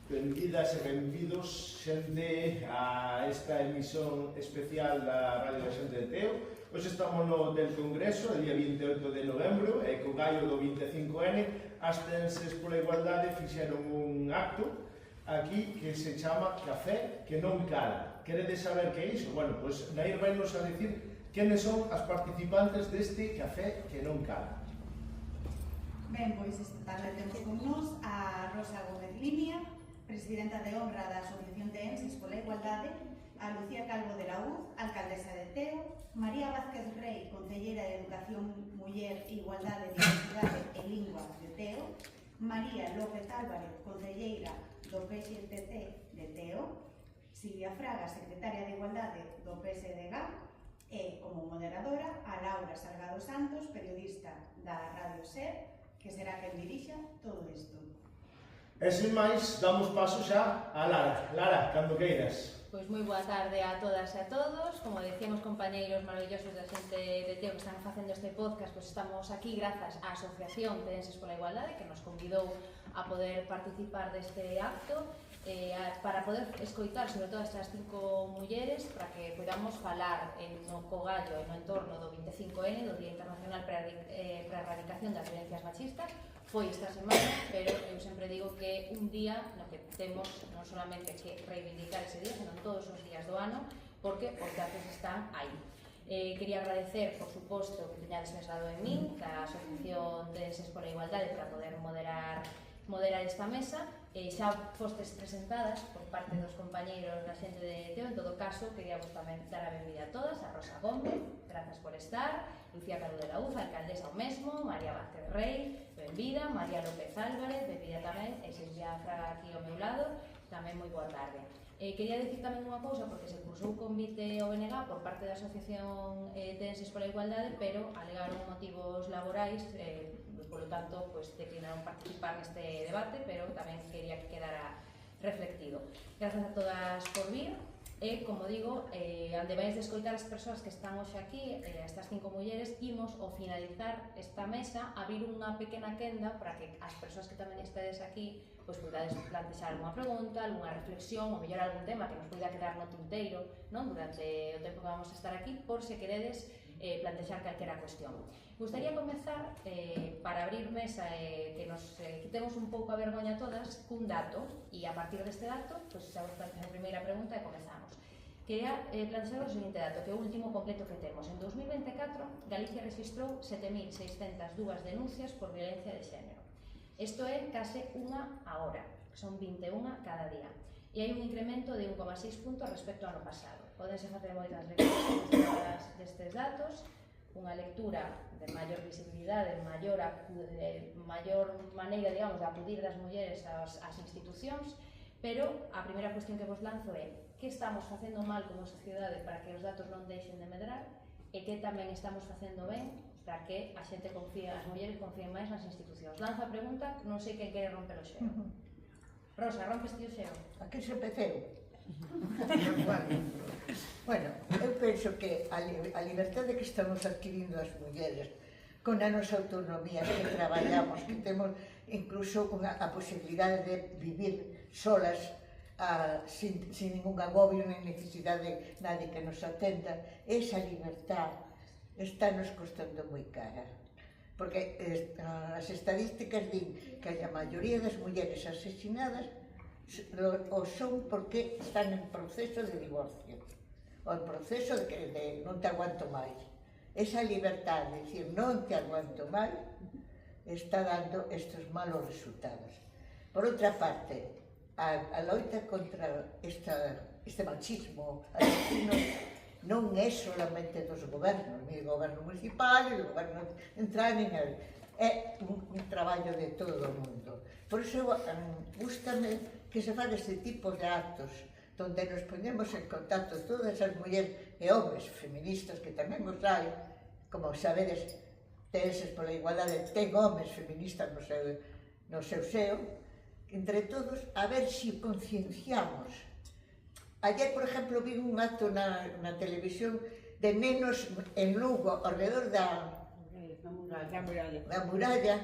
Benvidas e benvidos, xente, a esta emisión especial da Radio da Xente de Teo. Hoxe estamos no del Congreso, el día 28 de novembro, e co gallo do 25N, as Tenses pola Igualdade fixeron un acto aquí que se chama Café que non cala. Queredes saber que é iso? Bueno, pois Nair vainos a decir quenes son as participantes deste Café que non cala. Ben, pois esta tarde temos con nos a Rosa Gómez Limia, presidenta de honra da Asociación Teenses pola Igualdade, a Lucía Calvo de la Uz, alcaldesa de Teo, María Vázquez Rey, concelleira de Educación, Muller, Igualdade, Diversidade e Lingua de Teo, María López Álvarez, concelleira do PSTC de Teo, Silvia Fraga, secretaria de Igualdade do PSDG, e, como moderadora, a Laura Salgado Santos, periodista da Radio SER, que será quen dirixa todo isto. E sin máis, damos paso xa a Lara. Lara, cando queiras. Pois moi boa tarde a todas e a todos. Como decíamos, compañeiros maravillosos da xente de Teo que están facendo este podcast, pois estamos aquí grazas á Asociación Teenses pola Igualdade, que nos convidou a poder participar deste acto, para poder escoitar sobre todo estas 5 mulleres, para que podamos falar no Cogallo e no entorno do 25N, do Día Internacional para a Erradicación das Violencias Machistas. Foi esta semana, pero eu sempre digo que un día no que temos non solamente que reivindicar ese día, senón todos os días do ano, porque os datos están aí. Quería agradecer, por suposto, que teñades pensado en min, da Asociación Teenses pola Igualdade, para poder moderar esta mesa. Xa fostes presentadas por parte dos compañeiros da xente de Teo. En todo caso, queríamos tamén dar a benvida a todas, a Rosa Gómez, grazas por estar, Lucía Calvo de la Uz, alcaldesa o mesmo, María Vázquez Rey, benvida, María López Álvarez, benvida tamén, e Silvia Fraga aquí ao meu lado, tamén moi boa tarde. Quería dicir tamén unha cousa, porque se cursou o convite ao BNG por parte da Asociación Teenses pola Igualdade, pero alegaron motivos laborais, polo tanto, pues, declinaron participar neste debate, pero tamén quería que quedara reflectido. Grazas a todas por vir, e, como digo, ande vais de escoitar as persoas que están hoxe aquí, estas 5 mulleres, imos, ao finalizar esta mesa, abrir unha pequena quenda para que as persoas que tamén estedes aquí pois podades plantexar alguna pregunta, alguna reflexión, ou mellor algún tema que nos poida quedar no tinteiro, non, durante o tempo que vamos a estar aquí, por se queredes plantexar calquera cuestión. Gustaría comezar, para abrir mesa, que nos quitemos un pouco a vergoña todas, cun dato, e a partir deste dato, pois xa vos plantexar a primeira pregunta e comezamos. Quería plantexar o seguinte dato, que é o último completo que temos. En 2024, Galicia registrou 7.602 denuncias por violencia de xénero. Isto é case unha a hora, son 21 cada día. E hai un incremento de 1,6 puntos respecto ao ano pasado. Pódense facer moitas lecturas destes datos, unha lectura de maior visibilidade, maior maneira, digamos, de acudir das mulleres ás institucións, pero a primeira cuestión que vos lanzo é que estamos facendo mal como sociedade para que os datos non deixen de medrar e que tamén estamos facendo ben para que a xente confíe, as mulleres confíen máis nas institucións. Lanzo a pregunta, non sei quen quere romper o xeo. Rosa, rompes ti o xeo? Aquí se empeceu. Bueno, eu penso que a liberdade que estamos adquirindo as mulleres con a nosa autonomía, que traballamos, que temos incluso a posibilidade de vivir solas sin ningún agobio, nin necesidade de nadie que nos atenda, esa libertad está nos costando moi cara. Porque as estadísticas din que a maioría das mulleres asesinadas o son porque están en proceso de divorcio ou en proceso de non te aguanto máis. Esa libertad de dicir non te aguanto máis está dando estes malos resultados. Por outra parte, a loita contra este machismo asesino non é solamente dos gobernos, ni do goberno municipal, ni do goberno central, é un traballo de todo o mundo. Por iso, gústame que se fan este tipo de actos donde nos ponemos en contacto todas as mulleres e homes feministas, que tamén os hai, como sabedes, Teenses pola Igualdade ten homes feministas no seu seo, entre todos, a ver se concienciamos. Ayer, por exemplo, vi un acto na televisión de nenos en Lugo, alrededor da muralla,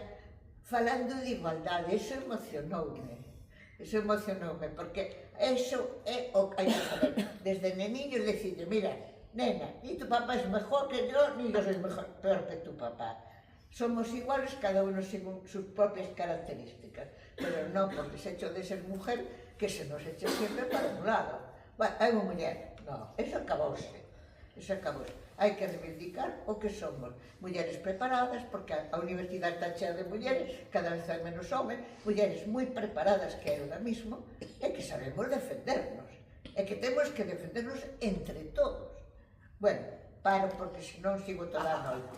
falando de igualdade, eso emocionoume, porque eso é o que hai que saber. Desde neniños decirle, mira, nena, ni tu papá es mejor que yo, ni yo soy peor que tu papá. Somos iguales, cada uno según sus propias características, pero no por el hecho de ser mujer que se nos eche siempre para un lado. Bueno, hai unha muller, no, eso acabouse. Hai que reivindicar o que somos. Mulleres preparadas, porque a universidade está chea de mulleres, cada vez hai menos homes, mulleres moi preparadas que hai ahora mismo, e que sabemos defendernos, e que temos que defendernos entre todos. Bueno, paro porque senón sigo toda a noite.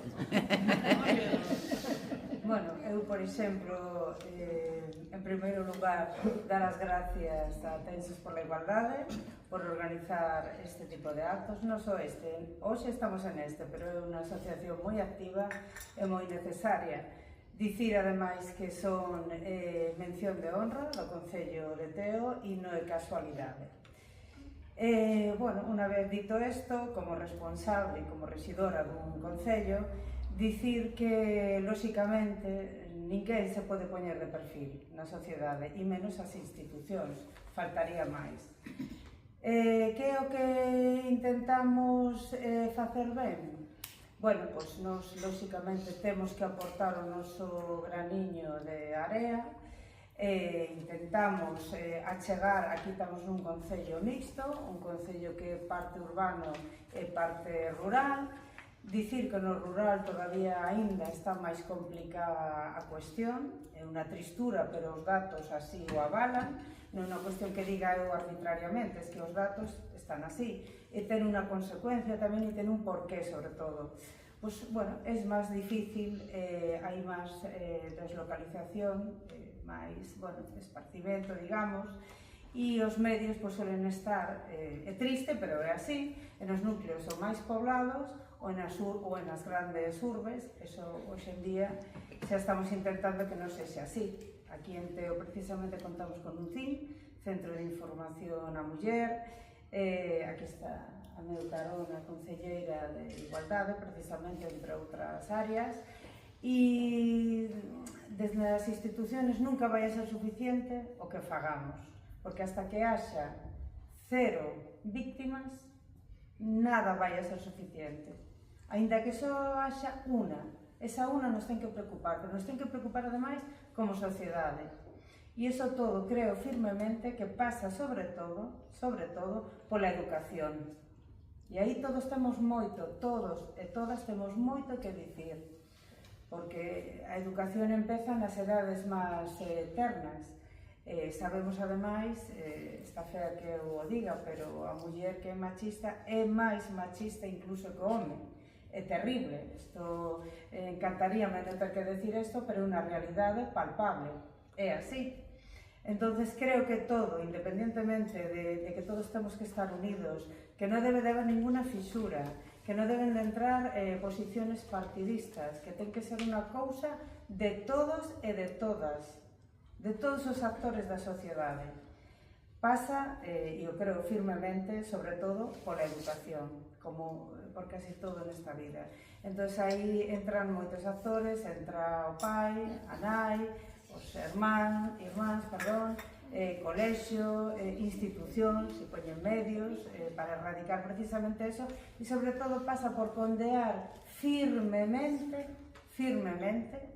Bueno, eu, por exemplo, en primeiro lugar, dar as gracias a Tenses pola Igualdade por organizar este tipo de actos, non só este, hoxe estamos en este, pero é unha asociación moi activa e moi necesaria. Dicir, ademais, que son mención de honra do Concello de Teo e non é casualidade. Bueno, unha vez dito isto, como responsable e como rexidora dun concello, dicir que, lóxicamente, ninguén se pode poñer de perfil na sociedade, e menos as institucións, faltaría máis. Que é o que intentamos facer ben? Bueno, pois nos, lóxicamente, temos que aportar o noso graniño de area, intentamos achegar, aquí estamos nun concello mixto, un concello que é parte urbano e parte rural. Dicir que no rural todavía aínda está máis complicada a cuestión, é unha tristura, pero os datos así o avalan, non é unha cuestión que diga eu arbitrariamente, es que os datos están así, e ten unha consecuencia tamén e ten un porqué sobre todo. Pois, bueno, é máis difícil, hai máis deslocalización, máis, bueno, esparcimento, digamos, e os medios pois suelen estar, é triste, pero é así, en os núcleos ou máis poblados ou nas grandes urbes. Eso, hoxe en día, xa estamos intentando que non sexa así. Aquí en Teo, precisamente, contamos con un CIN, Centro de Información á Muller, aquí está a meu carón, a concelleira de Igualdade, precisamente, entre outras áreas, e desde as institucións nunca vai a ser suficiente o que fagamos, porque hasta que haxa 0 víctimas, nada vai a ser suficiente. Aínda que só haxa unha, esa unha nos ten que preocupar, pero nos ten que preocupar ademais como sociedade. E iso todo creo firmemente que pasa sobre todo, pola educación. E aí todos temos moito, todos e todas temos moito que dicir, porque a educación empeza nas edades máis ternas. Sabemos ademais, está fea que eu o diga, pero a muller que é machista é máis machista incluso que o home. É terrible, isto encantaríame non ter que decir isto, pero é unha realidade palpable, é así. Entonces creo que todo, independentemente de que todos temos que estar unidos, que non debe de haber ninguna fisura, que non deben de entrar posiciones partidistas, que ten que ser unha cousa de todos e de todas, de todos os actores da sociedade. Pasa, e eu creo firmemente, sobre todo, pola educación, como por casi todo nesta vida. Entón, aí entran moitos actores, entra o pai, a nai, os irmáns, colexio, institucións, se poñen medios para erradicar precisamente eso, e sobre todo pasa por condear firmemente,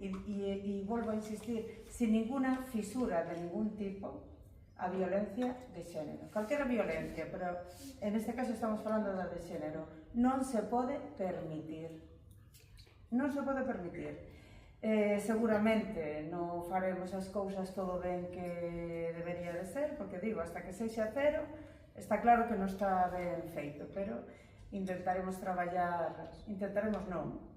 e volvo a insistir, sin ninguna fisura de ningún tipo, a violencia de xénero. Calquera violencia, pero en este caso estamos falando da de xénero. Non se pode permitir. Non se pode permitir. Seguramente non faremos as cousas todo ben que debería de ser, porque digo, hasta que sexa 0, está claro que non está ben feito, pero intentaremos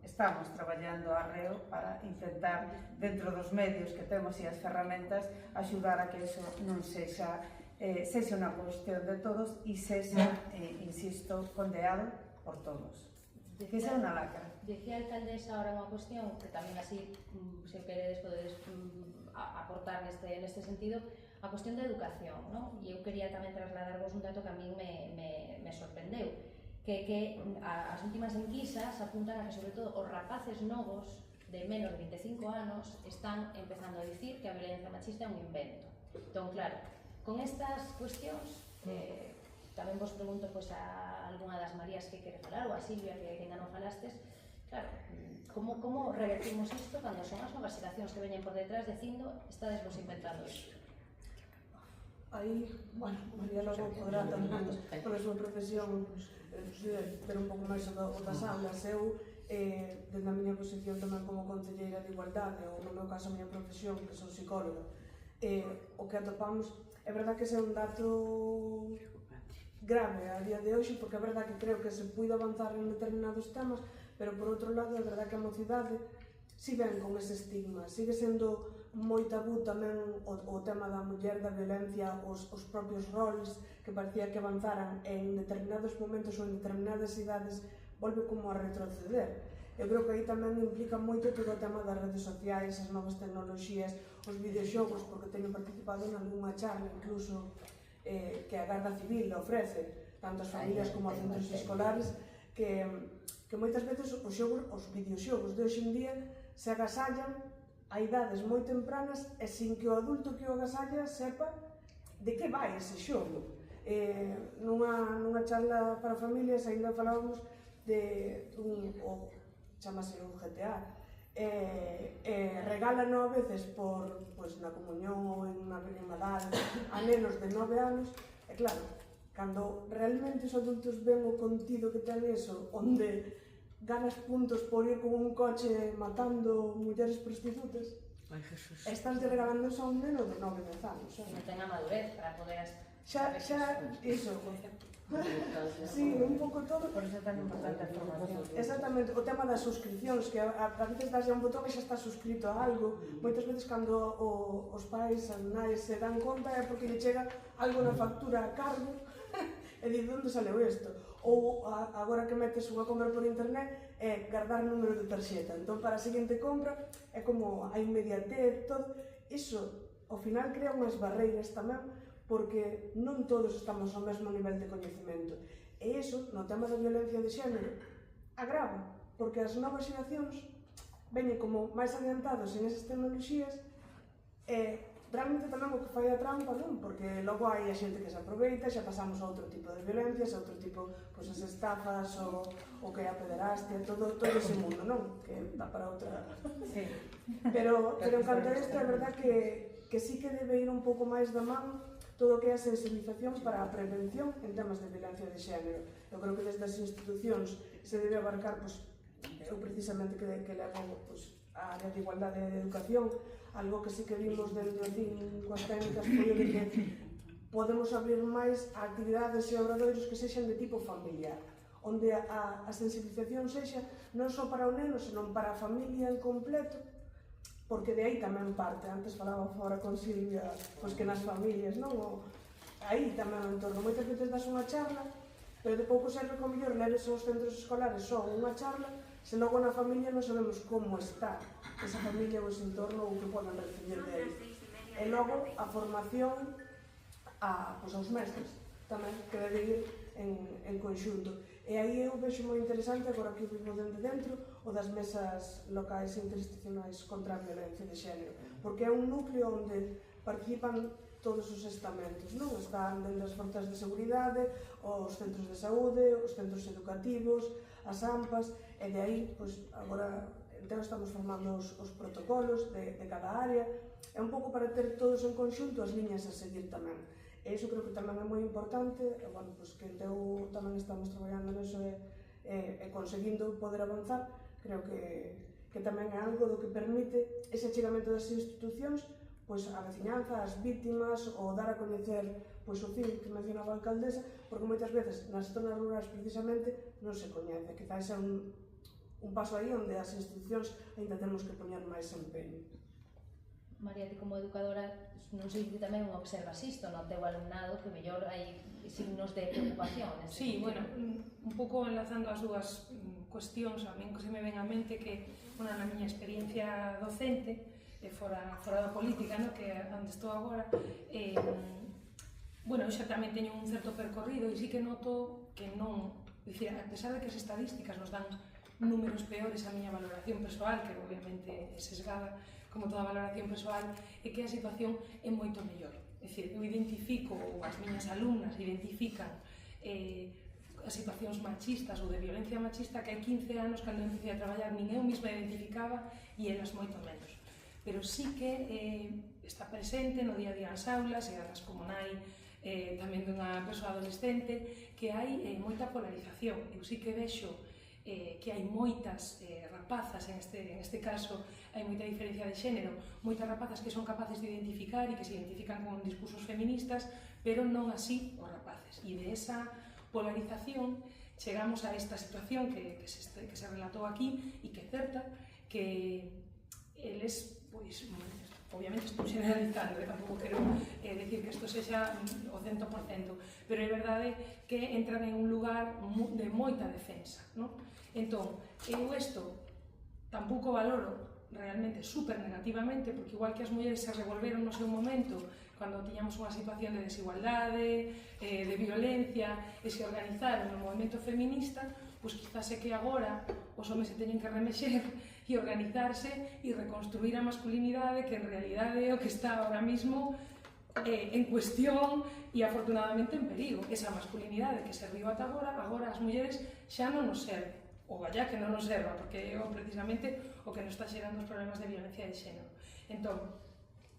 estamos traballando arreo para intentar, dentro dos medios que temos e as ferramentas, axudar a que eso non sexa unha cuestión de todos e sexa, insisto, condeado por todos. Que sea unha lacra. Dicía a alcaldesa ahora unha cuestión que tamén así, se queredes, podedes aportar neste sentido, a cuestión da educación, non? E eu quería tamén trasladarvos un dato que a mí me sorprendeu, que as últimas enquisas apuntan a que, sobre todo, os rapaces novos de menos de 25 anos están empezando a dicir que a violencia machista é un invento. Entón, claro, con estas cuestións, tamén vos pregunto a algunha das Marías que quere falar, ou a Silvia, que ainda non falastes, claro, como revertimos isto cando son as novas xeracións que veñen por detrás dicindo estades vos inventando isto? Aí, bueno, María logo podrá tamén, pola súa profesión, ver un pouco máis o das aulas. Eu, dende a miña posición tamén como concelleira de Igualdade, ou no meu caso a miña profesión, que son psicóloga, o que atopamos, é verdad que ese é un dato grave a día de hoxe, porque é verdad que creo que se puide avanzar en determinados temas, pero por outro lado é verdad que a mocidade si ven con ese estigma, sigue sendo moi tabú tamén o tema da muller, da violencia, os propios roles que parecía que avanzaran en determinados momentos ou en determinadas idades, volve como a retroceder. Eu creo que aí tamén implica moito todo o tema das redes sociais, as novas tecnoloxías, os videoxogos, porque teño participado en algunha charla incluso que a Garda Civil ofrece, tanto as familias como os centros escolares, que moitas veces os videoxogos de hoxe en día se agasallan a idades moi tempranas e sin que o adulto que o agasalla sepa de que vai ese xogo. Nunha charla para familias ainda falábamos de chamase un GTA, regálano a veces na comunión ou en Nadal a nenos de 9 anos, e claro, cando realmente os adultos ven o contido que ten eso, onde ganas puntos por ir con un coche matando mulleres prostitutas, estás regalando eso a un neno de 9 anos. Non ten a madurez para poder... Xa, iso. Sí, un pouco todo. Por iso é tan importante a formación. Exactamente, o tema das suscripcións, que a veces das un botón e xa está suscrito a algo. Moitas veces cando os pais, as nais se dan conta é porque lle chega algo na factura a cargo e di, onde saleu isto? Ou agora que metes unha compra por internet é guardar número de tarxeta, entón para a seguinte compra é como a inmediatez, todo iso ao final crea unhas barreiras tamén, porque non todos estamos ao mesmo nivel de coñecemento, e iso no tema da violencia de xénero agrava, porque as novas xeracións veñen como máis adiantados en esas tecnoloxías e realmente tamén o que fai a trampa, non? Porque logo hai a xente que se aproveita, xa pasamos a outro tipo de violencias, a outro tipo, pois as estafas, o que é a pederastia, todo ese mundo, non? Que dá para outra... Sí. Pero en canto a isto, é verdad que sí que debe ir un pouco máis da man todo o que é a sensibilización para a prevención en temas de violencia de xénero. Eu creo que desde as institucións se debe abarcar, pois, eu precisamente que levo a área de igualdade e de educación, algo que sí que vimos dentro coas técnicas foi de que podemos abrir máis a actividades e obradoiros que sexan de tipo familiar, onde a sensibilización sexa non só para o neno, senón para a familia en completo, porque de aí tamén parte, antes falaba fora con Silvia, pois que nas familias, non? Aí tamén o entorno, moitas veces das unha charla, pero de pouco serve que o mellor leves aos centros escolares só unha charla, se logo na familia non sabemos como está esa familia ou ese entorno ou que poden recibir de aí. E logo a formación aos mestres tamén, que debe ir en conxunto. E aí eu vexo moi interesante, agora que vimos dentro, o das mesas locais e interinstitucionais contra a violencia de xénero, porque é un núcleo onde participan todos os estamentos, non? Están dentro das forzas de seguridade, os centros de saúde, os centros educativos, as AMPAs, e de aí, pois, agora, entón estamos formando os protocolos de cada área, é un pouco para ter todos en conxunto as liñas a seguir tamén. E iso creo que tamén é moi importante, e, bueno, pois que entón tamén estamos traballando niso e conseguindo poder avanzar, creo que tamén é algo do que permite ese achegamento das institucións, pois a veciñanza, as vítimas, ou dar a coñecer pois o CIL que mencionaba a alcaldesa, porque moitas veces nas zonas rurais precisamente non se coñece, quizás é un paso aí onde as institucións ainda temos que poñer máis empeño. María, ti como educadora, non sei que tamén observas isto no teu alumnado, que mellor hai signos de preocupación. Sí, bueno, un pouco enlazando as dúas cuestións, a min que se me ven a mente que, bueno, na miña experiencia docente, fora da política, no? Que é onde estou agora, bueno, eu xa tamén teño un certo percorrido e sí que noto que non, dicir, a pesar de que as estadísticas nos dan números peores a miña valoración persoal, que obviamente é sesgada, como toda valoración persoal, é que a situación é moito mellor. É dicir, eu identifico, ou as miñas alumnas identifican as situacións machistas ou de violencia machista que hai 15 anos, cando eu empecé a traballar, nin eu mesma identificaba e elas moito menos. Pero sí que está presente no día a día nas aulas e as como nai tamén dunha persoa adolescente, que hai moita polarización. Eu sí que vexo que hai moitas rapazas, en este caso hai moita diferencia de xénero, moitas rapazas que son capaces de identificar e que se identifican con discursos feministas, pero non así os rapaces. E de esa polarización chegamos a esta situación que se relatou aquí e que é certa, que eles, pois, obviamente estou generalizando, tampouco quero decir que isto sexa o 100%, pero é verdade que entran en un lugar de moita defensa, non? Entón, eu isto tampouco valoro realmente super negativamente, porque igual que as mulleres se revolveron no seu momento cando tiñamos unha situación de desigualdade, de violencia, e se organizaron no movimento feminista, pois quizás é que agora os homens se teñen que remexer e organizarse e reconstruir a masculinidade, que en realidade é o que está ahora mismo en cuestión e afortunadamente en perigo. Esa masculinidade que serviu ata agora as mulleres xa non nos serve, ou allá que non nos serva, porque é precisamente o que nos está xerando os problemas de violencia de xénero. Entón,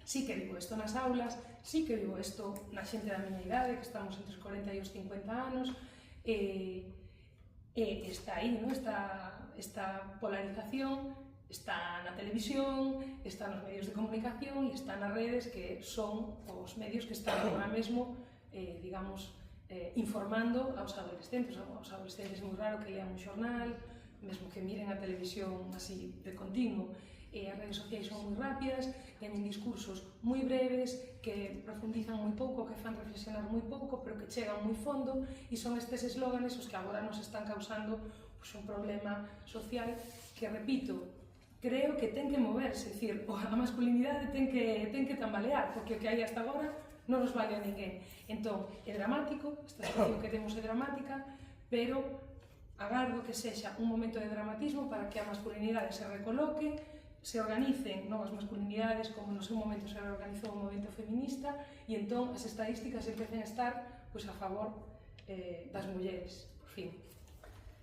sí que vivo isto nas aulas, sí que vivo isto na xente da miña idade, que estamos entre os 40 e os 50 anos, está aí, ¿no? Esta polarización, está na televisión, está nos medios de comunicación e está nas redes, que son os medios que están agora mesmo, digamos, informando aos adolescentes. Aos adolescentes é moi raro que lean un xornal, mesmo que miren a televisión así de continuo. As redes sociais son moi rápidas, teñen discursos moi breves, que profundizan moi pouco, que fan reflexionar moi pouco, pero que chegan moi fondo, e son estes eslóganes os que agora nos están causando pues, un problema social que, repito, creo que ten que moverse, é dicir, a masculinidade ten que tambalear, porque o que hai hasta agora non nos vale a ninguén. Entón, é dramático, esta situación que temos é dramática, pero agardo que sexa un momento de dramatismo para que a masculinidade se recoloque, se organicen novas masculinidades como no seu momento se organizou o movimento feminista e entón as estadísticas empecen a estar pois, a favor das mulleres, por fin.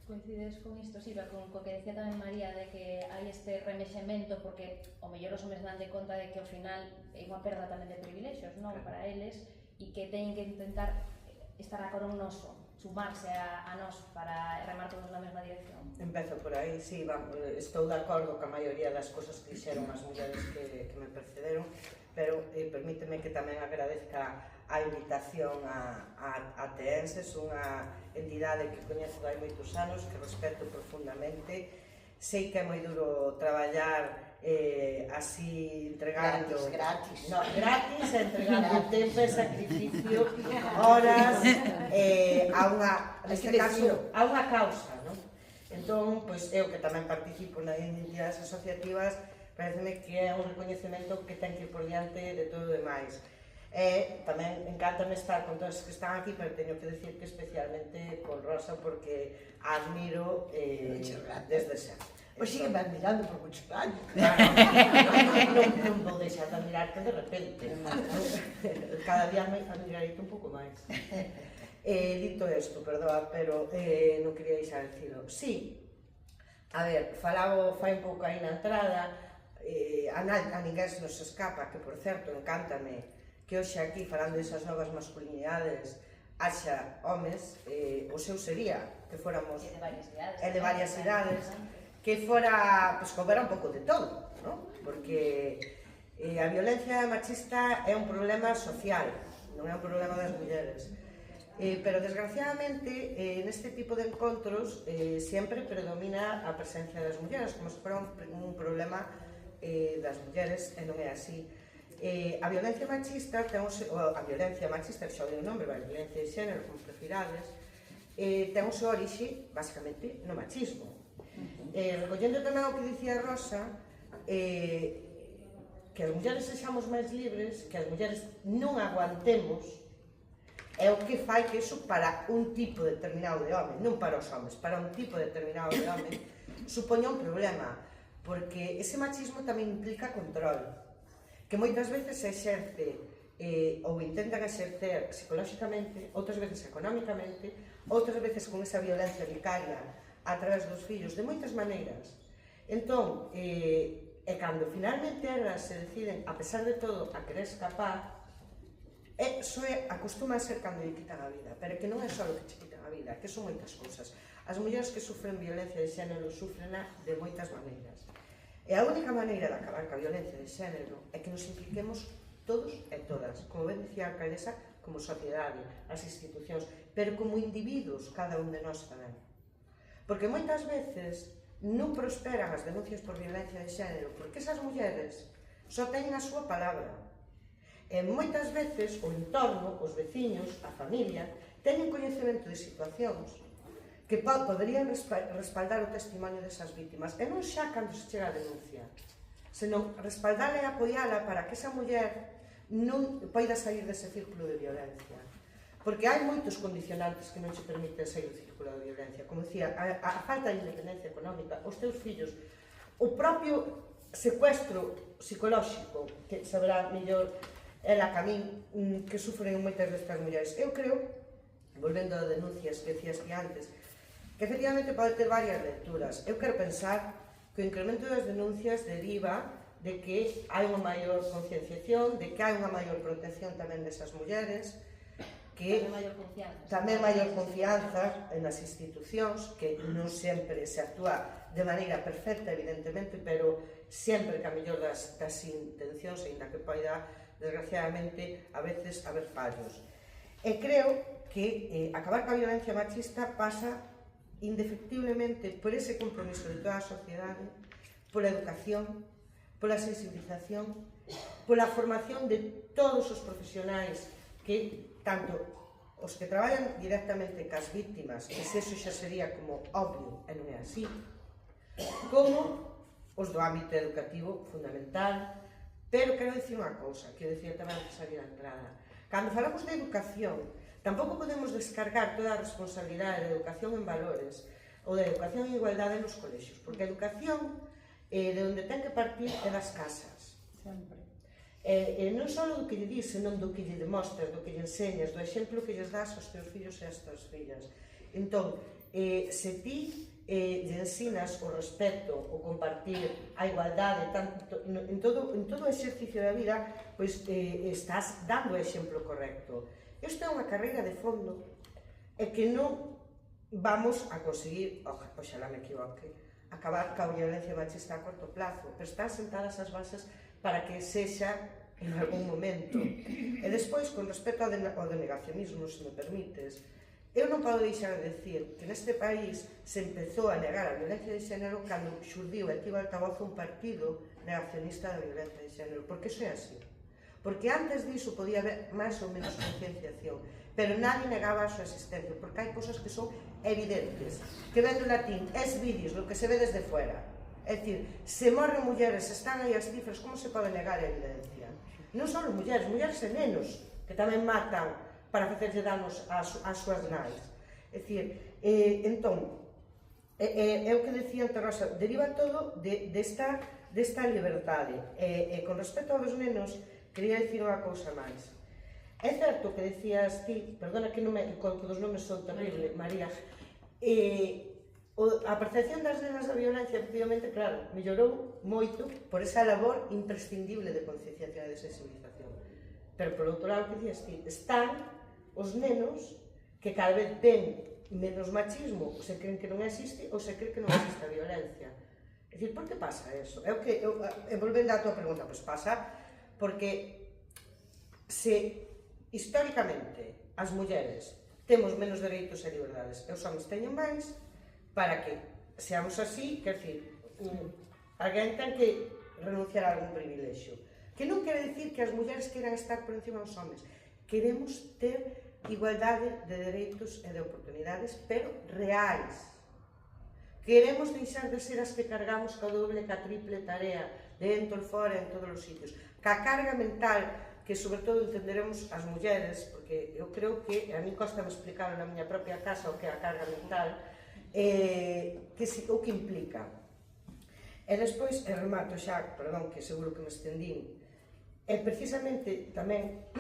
Coincides con isto, Silva, con o que decía tamén María, de que hai este remexemento porque o mellor os homes dan de conta de que ao final é unha perda tamén de privilexios, non? Para eles, e que teñen que intentar estar a coronoso, sumarse a nós para remar todos na mesma dirección. Empezo por aí, sí, estou de acordo ca maioría das cosas que dixeron as mulleres que me precederon, pero permíteme que tamén agradezca a invitación a Teenses, unha entidade que coñezo hai moitos anos, que respeto profundamente. Sei que é moi duro traballar así entregando gratis no, gratis, entregando tempo e sacrificio, horas a unha, neste caso, a unha causa, non? Entón, pois eu que tamén participo nas entidades asociativas, pareceme que é un recoñecemento que ten que ir por diante de todo o demais. Tamén encántame estar con todos que están aquí, pero teño que decir que especialmente con Rosa, porque admiro desde sempre. Pois sigue me admirando por muchos años. Non vou deixar de admirarte de repente. Cada día me admirarei un pouco máis. Dito isto, perdoa, pero non quería deixar de decirlo. Sí, a ver, falaba fai un pouco aí na entrada, a ninguén se nos escapa, que por certo, encántame que hoxe aquí, falando desas novas masculinidades, haxa homes, o seu sería que fóramos... E de varias idades. E de varias idades. Que fora, pues, que houbera un pouco de todo, ¿no? Porque a violencia machista é un problema social, non é un problema das mulleres. Pero, desgraciadamente, neste tipo de encontros sempre predomina a presencia das mulleres, como se fora un problema das mulleres, e non é así. A violencia machista, a violencia machista, xa o dei o nome, a violencia de xénero, como prefirades, ten o seu orixe, basicamente, no machismo. Recollendo tamén o que dicía Rosa, que as mulleres sexamos máis libres, que as mulleres non aguantemos, é o que fai que iso para un tipo determinado de home, non para os homes, para un tipo determinado de home, supoña un problema, porque ese machismo tamén implica control, que moitas veces se exerce ou intentan exercer psicolóxicamente, outras veces económicamente, outras veces con esa violencia vicaria a través dos fillos, de moitas maneiras. Entón, cando finalmente elas se deciden, a pesar de todo, a querer escapar, acostuma a ser cando lle quitan a vida, pero que non é só o que che quitan a vida, que son moitas cousas. As mulleres que sufren violencia de xénero sufrena de moitas maneiras. E a única maneira de acabar ca violencia de xénero é que nos impliquemos todos e todas, como ben dicía a alcaldesa, como sociedade, as institucións, pero como individuos, cada un de nós tamén. Porque moitas veces non prosperan as denuncias por violencia de xénero, porque esas mulleres só teñen a súa palabra. E moitas veces o entorno, os veciños, a familia, teñen coñecemento de situacións que poderían respaldar o testimonio desas vítimas. E non xa cando se chega a denuncia, senón respaldala e apoiala para que esa muller non poida sair dese círculo de violencia. Porque hai moitos condicionantes que non che permiten sair do círculo de violencia. Como dicía, a falta de independencia económica, os teus fillos, o propio secuestro psicolóxico, que saberá mellor ela que a min, que sufren moitas destas mulleres. Eu creo, volvendo a denuncias que decías que antes, que efectivamente pode ter varias lecturas. Eu quero pensar que o incremento das denuncias deriva de que hai unha maior concienciación, de que hai unha maior protección tamén desas mulleres, que tamén maior confianza nas institucións, que non sempre se actúa de maneira perfecta, evidentemente, pero sempre que a mellor das intencións, ainda que poida, desgraciadamente, a veces haber fallos. E creo que acabar coa violencia machista pasa indefectiblemente por ese compromiso de toda a sociedade, pola educación, pola sensibilización, pola formación de todos os profesionais que, tanto os que traballan directamente cas víctimas, que se eso xa sería como obvio, e non é así, como os do ámbito educativo fundamental. Pero quero dicir unha cousa, que eu decía tamén antes ali na entrada. Cando falamos de educación, tampouco podemos descargar toda a responsabilidade de educación en valores ou de educación en igualdade nos colexios, porque a educación de onde ten que partir é das casas. Sempre. E non só do que lle dis, senón do que lle demostras, do que lle enseñas, do exemplo que lles das aos teus fillos e ás tuas fillas. Entón, se ti lle ensinas o respeto, o compartir, a igualdade, en todo o exercicio da vida, pois estás dando o exemplo correcto. Isto é unha carreira de fondo e que non vamos a conseguir, oxalá me equivoque, acabar ca violencia machista a corto plazo, pero están sentadas as bases para que sexa en algún momento. E despois, con respecto ao denegacionismo, se me permites, eu non podo deixar de decir que neste país se empezou a negar a violencia de xénero cando xurdiu e tivo altavoz un partido negacionista da violencia de xénero, porque iso é así. Porque antes diso podía haber máis ou menos concienciación, pero nadie negaba a súa existencia, porque hai cousas que son evidentes, que ven do latín, es vidis, lo que se ve desde fuera. É dicir, se morren mulleres, están aí as cifras, como se pode negar a evidencia? Non só mulleres e nenos, que tamén matan para facerlle danos ás súas nais. É dicir, entón, é o que decía antes Rosa, deriva todo desta liberdade. E con respecto aos nenos, quería dicir unha cousa máis. É certo que decías ti, perdona que os nomes son terribles, María, a percepción das nenas da violencia, efectivamente, claro, mellorou moito por esa labor imprescindible de concienciación e de sensibilización. Pero, por outro lado, que dicías ti, están os nenos que cada vez ven menos machismo, se creen que non existe ou se creen que non existe a violencia. É dicir, por que pasa eso? É o que, volvendo á tua pregunta, pois pasa porque se históricamente as mulleres temos menos dereitos e liberdades e os homens teñen máis, para que seamos así, quer dizer, alguén ten que renunciar a algún privilexio. Que non quere dicir que as mulleres queran estar por encima dos homens. Queremos ter igualdade de dereitos e de oportunidades, pero reais. Queremos deixar de ser as que cargamos ca doble, ca triple tarea, dentro, fora, en todos os sitios. Ca carga mental, que sobre todo entenderemos as mulleres, porque eu creo que, a mí costa me explicar na miña propia casa o que é a carga mental, o que implica. E despois, remato xa, perdón, que seguro que me estendín, e precisamente tamén,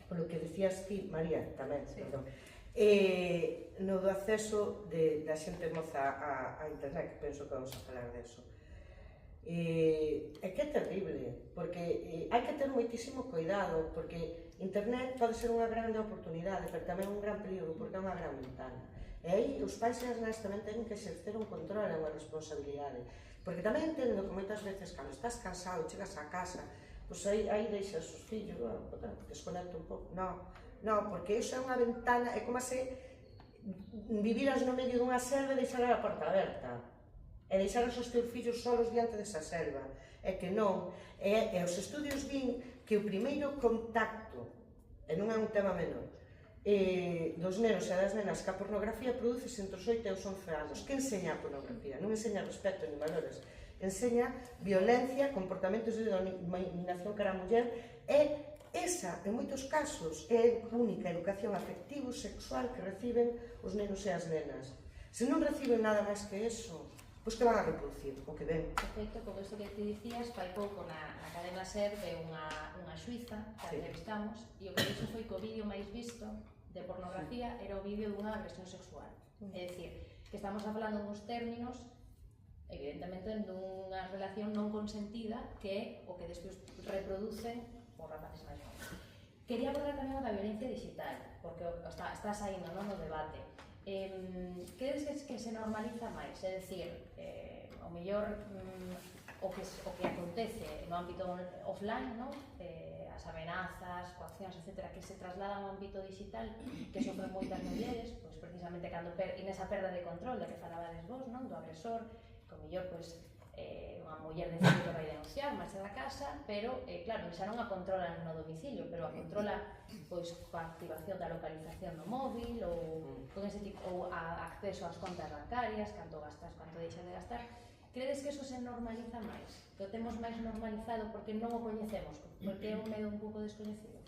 polo que decías ti, María, tamén, perdón, no do acceso da xente moza a internet, que penso que vamos a falar deso. É que é terrible, porque hai que ter moitísimo cuidado, porque internet pode ser unha grande oportunidade, pero tamén un gran peligro, porque é unha gran ventana. E aí os pais e as nais tamén teñen que exercer un control e unha responsabilidade, porque tamén entendo que moitas veces, cando estás cansado, chegas a casa, pois aí deixas os fillos, desconecto un pouco, non, porque iso é unha ventana, é como se viviras no medio dunha selva e deixar a porta aberta, e deixar os teus fillos solos diante desa selva, é que non, e os estudios din que o primeiro contacto, e non é un tema menor, dos nenos e das nenas que a pornografía produce entre os 8 e os 11 anos. Que enseña a pornografía? Non enseña respeto ni valores, enseña violencia, comportamentos de dominación cara a muller, e esa, en moitos casos, é a única educación afectivo-sexual que reciben os nenos e as nenas. Se non reciben nada máis que eso, pois que van a reproducir o que ven. Perfecto, con isto que te dicías, fai pouco na cadena SER de unha suiza que entrevistamos, e o que dixo foi que o vídeo máis visto de pornografía era o vídeo dunha agresión sexual. É dicir, que estamos falando duns términos, evidentemente, dunha relación non consentida, que é o que despois reproducen os rapaces máis jóvenes. Quería abordar tamén a da violencia digital, porque está saindo no debate. Credes que se normaliza máis? É dicir, o mellor o que acontece no ámbito offline, as amenazas, coaccións, etc., que se trasladan ao ámbito digital, que sofren moitas mulleres, pois precisamente nesa perda de control da que falabades vos, do agresor, que o mellor unha muller decide que vai denunciar, marcha da casa, pero, claro, xa non a controlan no domicilio, pero a controla pois coa activación da localización no móvil ou con ese tipo, ou a acceso ás contas bancarias, canto gastas, canto deixas de gastar. Credes que eso se normaliza máis? Que o temos máis normalizado porque non o coñecemos, porque é un medo un pouco descoñecido?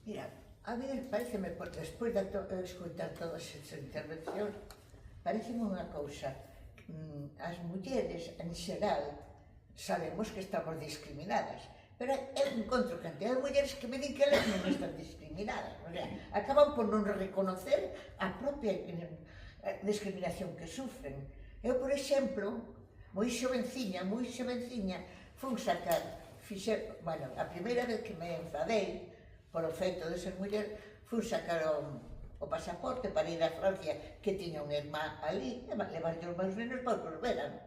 Mira, a mí pareceme, despois de escutar todas esas intervencións, pareceme unha cousa. As mulleres, en xeral, sabemos que estamos discriminadas, pero eu encontro cantidad de mulleres que me din que elas non están discriminadas, o sea, acaban por non reconocer a propia discriminación que sufren. Eu, por exemplo, moi xovenciña, fun sacar, a primeira vez que me enfadei por o feito de ser muller, fun sacar o pasaporte para ir a Francia, que tiña un irmán ali, e levarlle os meus nenos para que os veran.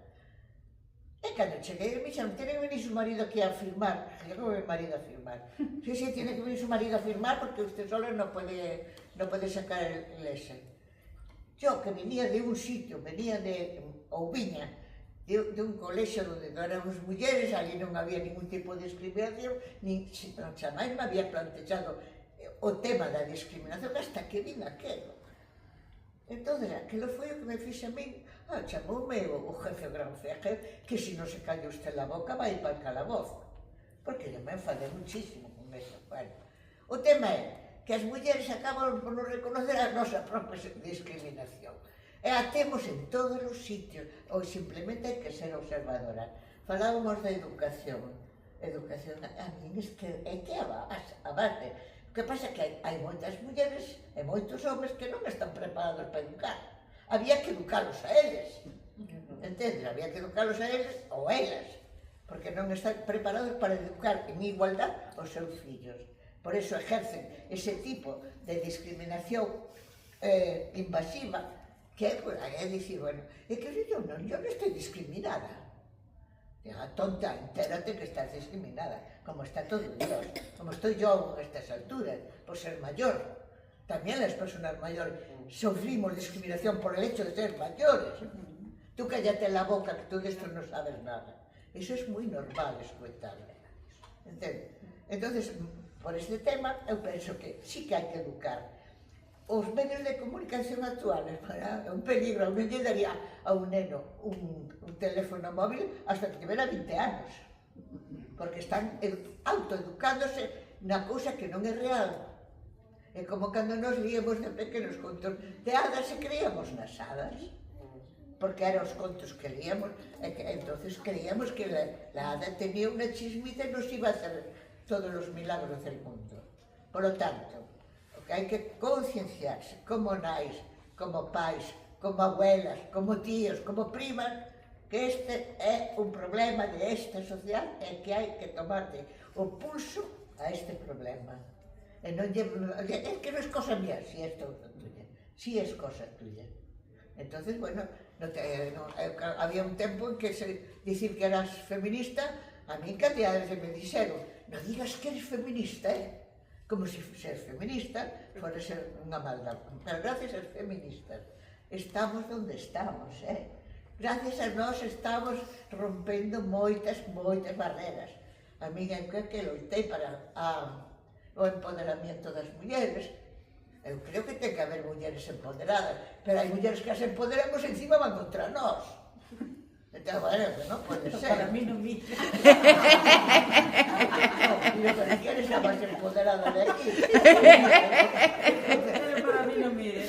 E cando cheguei, me dixeron, tiene que venir su marido aquí a firmar. Dije, ¿cómo mi marido a firmar? Sí, tiene que venir su marido a firmar porque usted solo no puede sacar el ese. Yo, que venía de un sitio, ou viña de un colexio onde non éramos mulleres, ali non había ningún tipo de discriminación, chamais me había plantexado o tema da discriminación hasta que vin aquelo. Entón, aquilo foi o que me fixe a min, chamoume o jefe o gran feje, que se non se calla usted la boca vai para el calabozo, porque eu me enfadei muchísimo con eso. Bueno, o tema é que as mulleres acaban por non reconocer a nosa propia discriminación. E a temos en todos os sitios, ou simplemente hai que ser observadora. Falábamos da educación. Educación, a min é que a base. O que pasa é que hai moitas mulleres e moitos homes que non están preparados para educar. Había que educalos a eles. Entendes? Había que educalos a eles ou a elas, porque non están preparados para educar en igualdad os seus fillos. Por eso ejercen ese tipo de discriminación invasiva, que é dicir, bueno, é que yo non estoy discriminada. Diga, tonta, entérate que estás discriminada, como está todo Dios, como estoy yo a estas alturas, por ser mayor. También las personas mayores sufrimos discriminación por el hecho de ser mayores. Tú cállate la boca, que tú de esto no sabes nada. Eso es muy normal escucharlo. ¿Entiendes? Entonces, por este tema, eu penso que sí que hai que educar. Os medios de comunicación actuales, é un peligro, eu non lle daría a un neno un teléfono móvil hasta que tivera 20 anos, porque están autoeducándose na cousa que non é real. É como cando nos líamos de pequenos contos de hadas e creíamos nas hadas, porque eran os contos que líamos, e que entonces creíamos que la hada tenía una chismita e nos iba a hacer todos os milagros del mundo. Por lo tanto, o que hai que concienciarse como nais, como pais, como abuelas, como tíos, como primas, que este é un problema de esta social e que hai que tomarle o pulso a este problema. E non lle... É que non é cosa mía, si é cosa tuya. Si é cosa tuya. Entonces, bueno, había un tempo en que dicir que eras feminista, a mí cantidades me dixeron, non digas que eres feminista, como se ser feminista fora ser unha maldad. Pero gracias aos feministas estamos onde estamos, Gracias a nós estamos rompendo moitas barreras. A mí é que loitei para o empoderamento das mulleres. Eu creo que ten que haber mulleres empoderadas, pero hai mulleres que as empoderamos e encima van contra nós. Entón, bueno, non pode ser. Para mí non mira. Pero que eres a máis empoderada de aquí. Pero para mí non mire.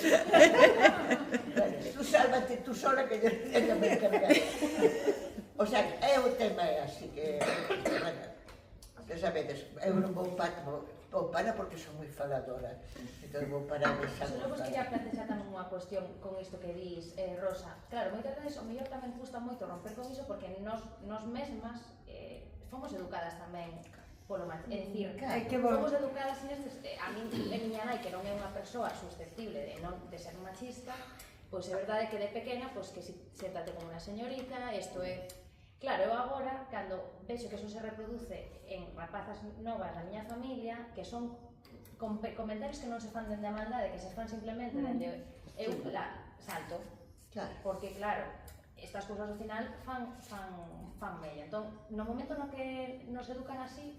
Tú sálvate tú sola que yo me encargar. O sea, é o tema así que, bueno, que sabedes, eu non vou para porque son moi faladora, entón vou parar de esa Só vos quería plantexar tamén unha cuestión con isto que dis, Rosa. Claro, moitas veces o mellor tamén custa moito romper con iso porque nos mesmas fomos educadas tamén polo machismo. É dicir, fomos educadas nestes... A miña nai, que non é unha persoa susceptible de ser machista, pois é verdade que de pequena, pois que séntate como unha señorita, isto é... Claro, eu agora, cando vexo que eso se reproduce en rapazas novas da miña familia, que son comentarios que non se fan dende a maldade, que se fan simplemente dende eu salto. Porque, claro, estas cousas ao final fan mella. Entón, no momento no que nos educan así,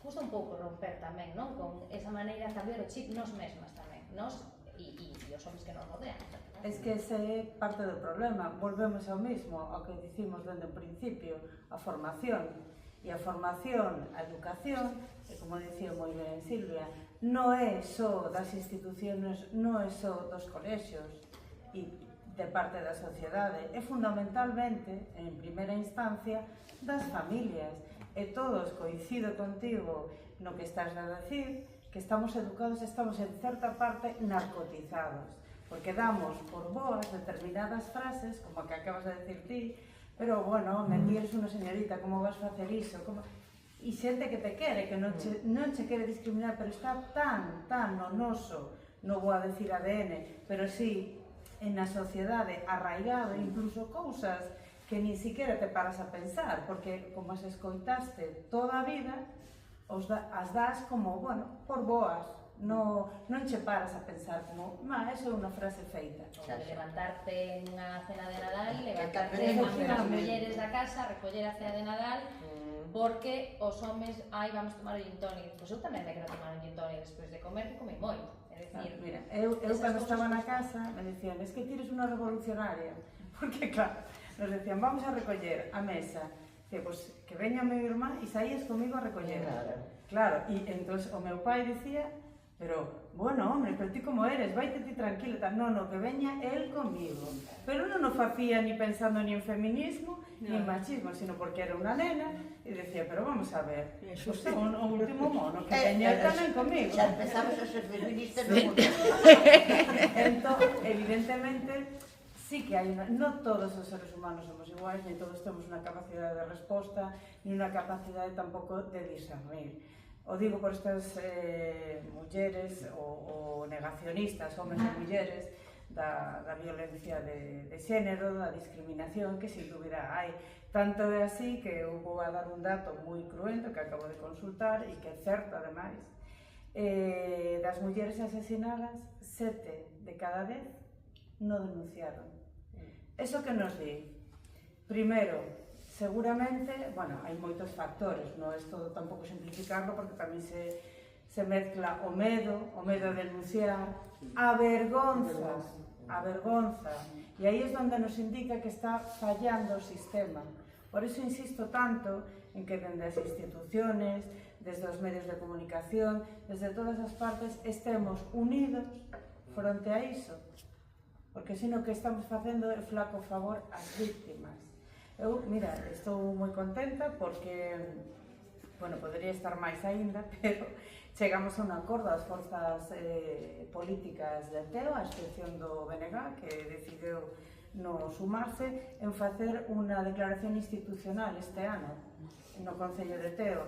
custa un pouco romper tamén, non? Con esa maneira de cambiar o chip nos mesmas tamén, nos e os homens que nos rodean. Es que ese é parte do problema. Volvemos ao mismo, ao que dicimos dende o principio, a formación. E a formación, a educación, e como dicía moi ben Silvia, non é só das institucións, non é só dos colexios e de parte da sociedade, é fundamentalmente, en primeira instancia, das familias. E todos, coincido contigo no que estás a decir, que estamos educados, estamos en certa parte narcotizados. Porque damos por boas determinadas frases, como a que acabas de decir ti, pero, bueno, ti eres unha señorita, como vas facer iso? E xente que te quere, que non che quere discriminar, pero está tan no noso, non vou a decir ADN, pero sí, na sociedade arraigado, incluso cousas que nin siquiera te paras a pensar, porque como as escoitaste toda a vida, as das como, bueno, por boas. Non che paras a pensar como, esa é unha frase feita. Levantarte nunha cena de Nadal, levantarte as mulleres da casa, recoller a cena de Nadal, porque os homes, vamos tomar o gin tonic. Pois eu tamén me quero tomar un gin tonic despois de comer, que comei moito. É dicir, mira, eu cando estaba na casa me decían, es que ti eres unha revolucionaria, porque claro, nos decían, vamos a recoller a mesa, que veña o meu irmán e saías comigo a recoller. Claro, e entón o meu pai dicía, pero, bueno, hombre, pero ti como eres, vaite ti tranquila, non, que veña el comigo. Pero non o facía ni pensando ni en feminismo, ni en machismo, sino porque era unha nena, e decía, pero vamos a ver, o último mono, que veña tamén comigo. Xa empezamos a ser feministas no mundo. Entón, evidentemente, sí que hai non todos os seres humanos somos iguais, ni todos temos unha capacidade de resposta, ni unha capacidade tampouco de discernir. O digo por estas mulleres ou negacionistas, homens e mulleres, da violencia de xénero, da discriminación, que sin dúbida hai. Tanto é así que eu vou a dar un dato moi cruento que acabo de consultar e que é certo, ademais. Das mulleres asesinadas, 7 de cada 10 non denunciaron. Eso que nos di? Primeiro, seguramente, bueno, hai moitos factores, non é todo tampouco simplificarlo, porque tamén se mezcla o medo a denunciar, a vergonza, e aí é onde nos indica que está fallando o sistema. Por iso insisto tanto en que dende as instituciones, desde os medios de comunicación, desde todas as partes, estemos unidos fronte a iso, porque senón que estamos facendo é flaco favor ás víctimas. Eu, mira, estou moi contenta porque, bueno, podería estar máis aínda, pero chegamos a un acordo ás forzas políticas de Teo, a excepción do BNG, que decidiu no sumarse en facer unha declaración institucional este ano no Concello de Teo.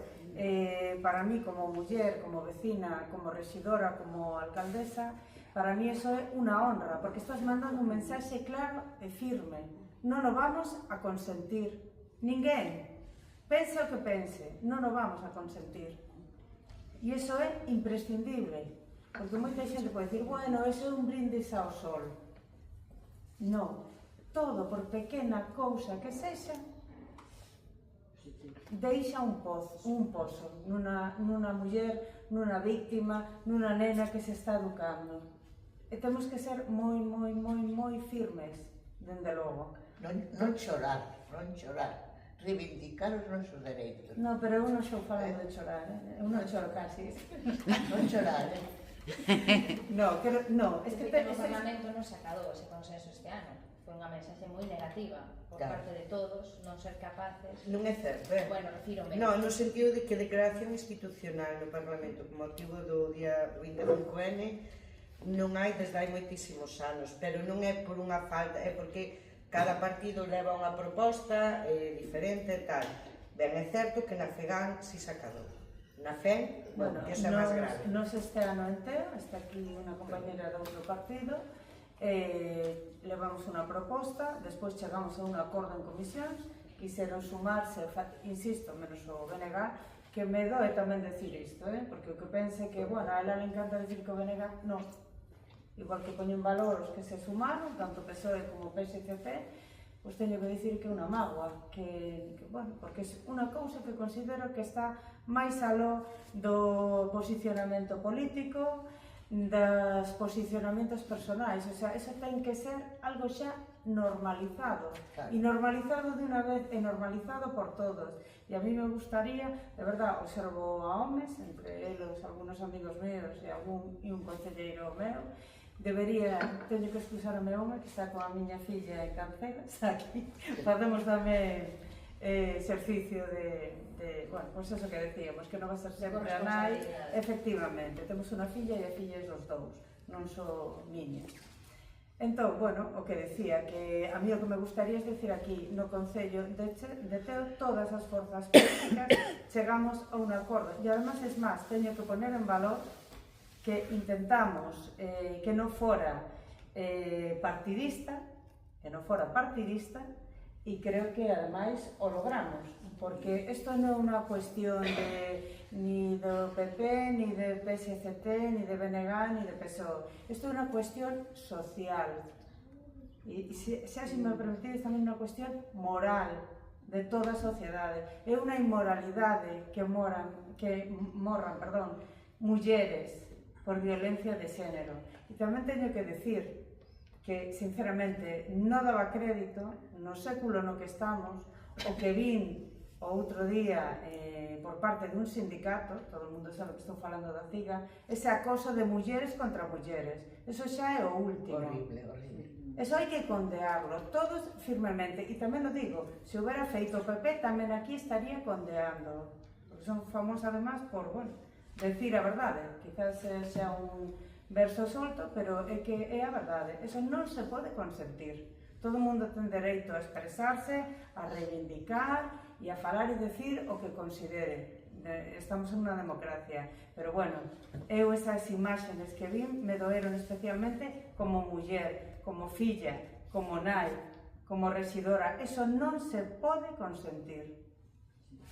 Para mí, como muller, como vecina, como rexidora, como alcaldesa, para mí eso é unha honra, porque estás mandando un mensaxe claro e firme. Non o vamos a consentir. Ninguén, pense o que pense, non o vamos a consentir. E iso é imprescindible, porque moita xente pode dicir, bueno, eso é un brindis ao sol. Non, todo, por pequena cousa que sexa, deixa un pozo nunha muller, nunha víctima, nunha nena que se está educando. E temos que ser moi firmes, dende logo. Non chorar, reivindicar os nosos dereitos. No, pero eu non xo falando de chorar, eu non choro casi. Non chorar, No, Es que no Parlamento non se acadou ese consenso este ano. Foi unha mensaxe moi negativa por parte de todos, non ser capaces. Non é certo, Bueno, refírome. No sentido de que a declaración institucional no Parlamento con motivo do día 25N non hai desde hai moitísimos anos, pero non é por unha falta, é porque cada partido leva unha proposta diferente e tal. Ben, é certo que na FEGAN si se acadou. Na FEN, bueno, que esa é máis grave. Nos este ano en Teo, está aquí unha compañera de outro partido, levamos unha proposta, despois chegamos a un acordo en comisións, quixeron sumarse, insisto, menos o BNG, que me doe tamén decir isto, porque o que pense que, bueno, a ela le encanta decir que o BNG, non. Igual que poño en valor os que se sumaron, tanto PSOE como PSCC, pois teño que dicir que é unha mágoa, que bueno, porque é unha cousa que considero que está máis aló do posicionamento político, dos posicionamentos personais, o sea, eso ten que ser algo xa normalizado, e normalizado de unha vez, e normalizado por todos. E a mí me gustaría, de verdad, observo a homes, entre eles algunos amigos meus e un concelleiro meu, teño que excusar a meu home que está coa miña filla en Cancela, está aquí, facemos tamén exercicio de, bueno, pois eso que decíamos, que non vai ser sempre a nai, efectivamente, temos unha filla e a filla é dos dous, non só miña. Entón, bueno, o que decía, que a mí o que me gustaría é dicir aquí, no Concello de Teo, todas as forzas políticas chegamos a un acordo, e además, es máis, teño que poner en valor que intentamos que non fora partidista, e creo que ademais o logramos, porque isto non é unha cuestión ni do PP, ni de PSCT, ni de BNG, ni de PSOE. Isto é unha cuestión social. E xa se me permitides tamén unha cuestión moral de toda a sociedade. É unha inmoralidade que morran mulleres por violencia de xénero. E tamén teño que decir que, sinceramente, non daba crédito no século no que estamos, o que vin o outro día por parte dun sindicato, todo o mundo sabe que estou falando da CIGA, ese acoso de mulleres contra mulleres. Eso xa é o último. Horrible. Eso hai que condearlo, todos firmemente. E tamén o digo, se houbera feito o PP, tamén aquí estaría condeándolo. Porque son famosos, además, por, bueno, decir a verdade. Quizás xa un verso solto, pero é que é a verdade. Eso non se pode consentir. Todo o mundo ten dereito a expresarse, a reivindicar e a falar e decir o que considere. Estamos en unha democracia. Pero, bueno, eu esas imágenes que vin me doeron especialmente como muller, como filla, como nai, como rexidora. Eso non se pode consentir.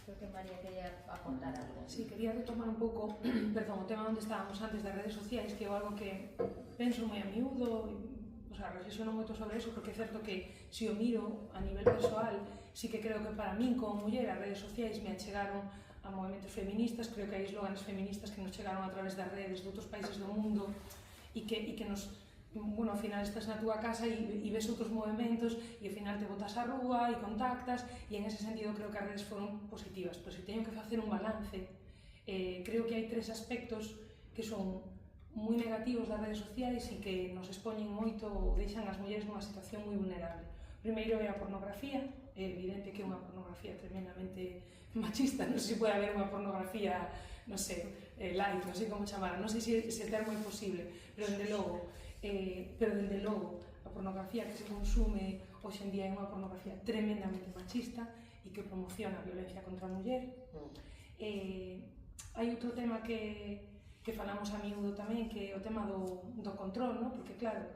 Creo que María quería apuntar algo. Sí, quería retomar un pouco, perdón, o tema onde estábamos antes das redes sociais, que é algo que penso moi a miúdo, reflexiono moito sobre eso, porque é certo que se o miro a nivel persoal, sí que creo que para min como muller as redes sociais me achegaron a movimentos feministas, creo que hai eslóganes feministas que nos chegaron a través das redes de outros países do mundo e que nos, bueno, ao final estás na túa casa e ves outros movimentos e ao final te botas á rúa e contactas, e en ese sentido creo que as redes foron positivas. Pero se teño que facer un balance, Creo que hai 3 aspectos que son moi negativos das redes sociais e que nos expoñen moito ou deixan as mulleres nunha situación moi vulnerable. Primeiro é a pornografía. É evidente que é unha pornografía tremendamente machista, non sei se pode haber unha pornografía, non sei, light, non sei como chamar, non sei se ese termo é posible, pero dende logo, a pornografía que se consume hoxe en día é unha pornografía tremendamente machista e que promociona a violencia contra a muller. Hai outro tema que falamos a miúdo tamén, que é o tema do control, non? Porque claro,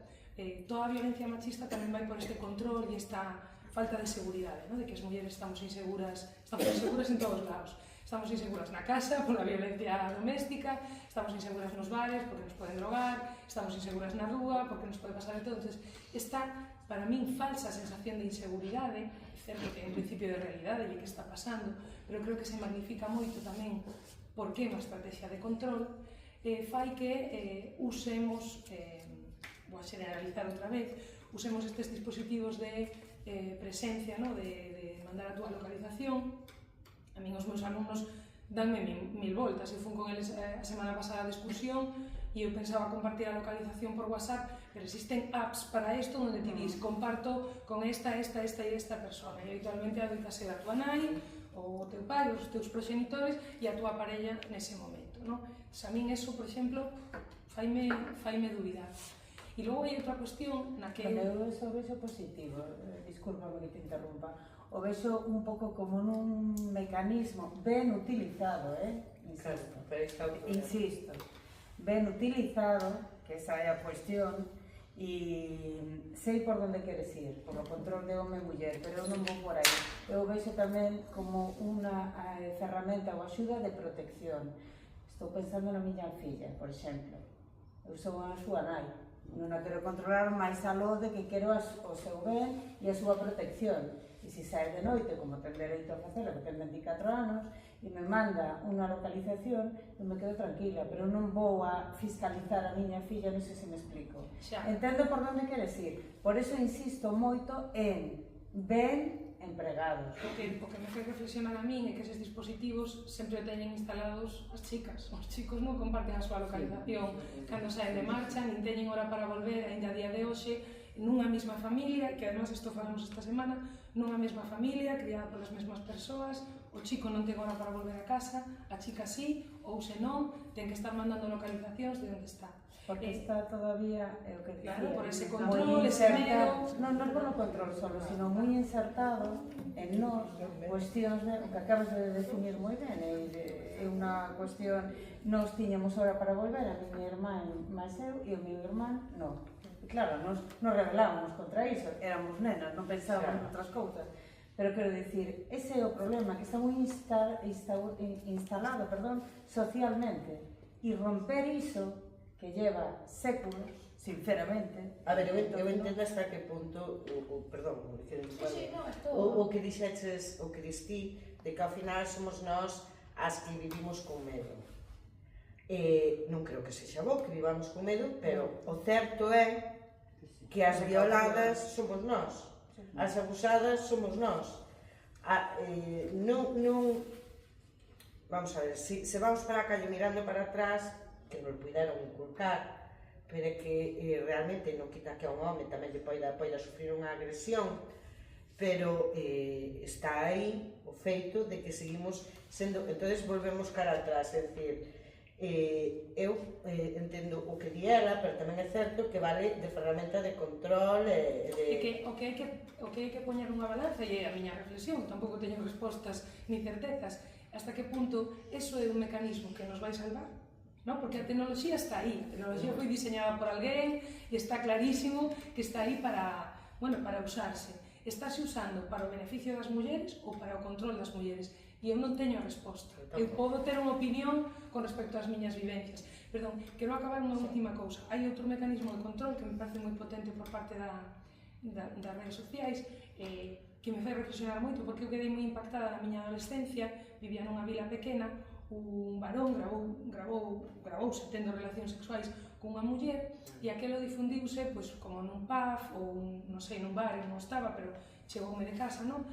toda a violencia machista tamén vai por este control e esta falta de seguridade, non? De que as mulleres estamos inseguras en todos lados. Estamos inseguras na casa por a violencia doméstica, estamos inseguras nos bares porque nos poden drogar, estamos inseguras na rúa porque nos pode pasar de todo. Entonces, esta, para min, falsa sensación de inseguridade, certo que é un principio de realidade e que está pasando, pero creo que se magnifica moito tamén porque é unha estrategia de control, fai que usemos, vou a generalizar outra vez, usemos estes dispositivos de presencia, de mandar a túa localización. A min os meus alumnos danme mil voltas. Eu fui con eles a semana pasada de excursión e eu pensaba compartir a localización por WhatsApp, pero existen apps para isto onde ti dis comparto con esta e esta persona, e habitualmente adoita ser a tua nai, ou o teu pai, os teus proxenitores e a tua parella nese momento, non? A min eso, por exemplo, faime dubidar. E logo hai outra cuestión na que... Eu eso vexo positivo, discúlpame que te interrumpa, o vexo un pouco como nun mecanismo ben utilizado, insisto, ben utilizado, que esa é a cuestión, e sei por onde queres ir, por o control de home e muller, pero eu non vou por aí. Eu vexo tamén como unha ferramenta ou axuda de protección. Estou pensando na miña filla, por exemplo. Eu sou a súa nai, non a quero controlar máis aló de que quero o seu ben e a súa protección. E se sae de noite, como ten dereito a facelo, que ten 24 anos, e me manda unha localización, eu me quedo tranquila, pero non vou a fiscalizar a miña filla, non sei se me explico. Entendo por onde queres ir, por eso insisto moito en ben empregados. O que me fai reflexionar a min é que eses dispositivos sempre teñen instalados as chicas. Os chicos non comparten a súa localización cando saen de marcha, nin teñen hora para volver, ainda a día de hoxe, nunha mesma familia, que además isto falamos esta semana, nunha mesma familia, criada polas mesmas persoas, o chico non ten hora para volver a casa, a chica sí, ou se non, ten que estar mandando localizacións de onde está. Porque está todavía, o que dicía, claro, por ese control, ese medo... Non por o control solo, sino moi insertado en nós cuestións de, o que acabas de definir moi ben, é unha cuestión, nós tiñamos hora para volver, a miña irmán máis eu e o meu irmán non. E claro, nos rebelábamos contra iso, éramos nenas, non pensábamos outras cousas. Pero quero dicir, ese é o problema, que está moi instalado socialmente, e romper iso que lleva séculos, sinceramente... A ver, eu entendo hasta que punto, o que dixeches, o que distí, de que ao final somos nós as que vivimos con medo. Non creo que sexa bo que vivamos con medo, pero o certo é que as violadas somos nós, as abusadas somos nós. Vamos a ver, se vamos para a calle mirando para atrás, que nos puderon inculcar, pero é que realmente non quita que a un home tamén lle poida sufrir unha agresión, pero está aí o feito de que seguimos sendo, entonces volvemos cara atrás, é dicir, eu entendo o que di ela, pero tamén é certo que vale de ferramenta de control o que hai que poñer unha balanza, e é a miña reflexión, tampouco teño respostas ni certezas, hasta que punto eso é un mecanismo que nos vai salvar. No, porque a tecnoloxía está aí, a tecnoloxía foi diseñada por alguén e está clarísimo que está aí para usarse. Estáse usando para o beneficio das mulleres ou para o control das mulleres? E eu non teño a resposta. Eu podo ter unha opinión con respecto ás miñas vivencias. Perdón, quero acabar unha última cousa. Hai outro mecanismo de control que me parece moi potente por parte das redes sociais, que me fai reflexionar moito, porque eu quedei moi impactada na miña adolescencia, vivía nunha vila pequena, un varón gravouse tendo relacións sexuais cunha muller e aquelo difundiuse como nun pub ou non sei, nun bar, non estaba, pero chegoume de casa, non?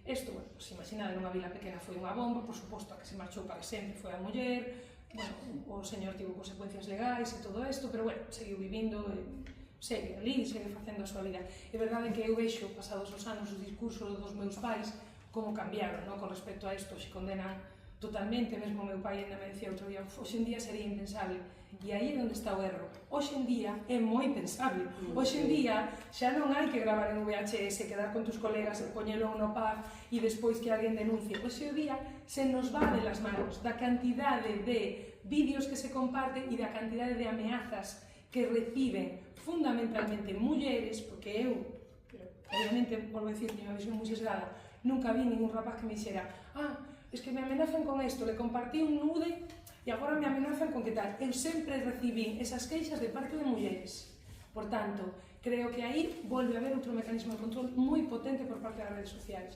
Isto, bueno, pues, imaginade, nunha vila pequena foi unha bomba, por suposto, a que se marchou para sempre foi a muller, bueno, o señor tivo consecuencias legais e todo isto, pero bueno, seguiu vivindo, segue ali, segue facendo a súa vida. É verdade que eu vexo, pasados os anos, os discursos dos meus pais, como cambiaron, non? Con respecto a isto, se condenan totalmente, mesmo o meu pai ainda me decía outro día, hoxe en día sería impensable. E aí é onde está o erro. Hoxe en día é moi pensable. Hoxe en día xa non hai que gravar en VHS, quedar con tus colegas, poñelo no pub e despois que alguén denuncie. Hoxe o día se nos va de las manos da cantidade de vídeos que se comparten e da cantidade de ameazas que reciben fundamentalmente mulleres, porque eu, obviamente, volvo a dicir, teño unha visión moi sesgada, nunca vi ningún rapaz que me dixera es que me amenazan con esto, le compartí un nude e agora me amenazan con que tal. Eu sempre recibí esas queixas de parte de mulleres. Por tanto, creo que aí volve a haber outro mecanismo de control moi potente por parte das redes sociais.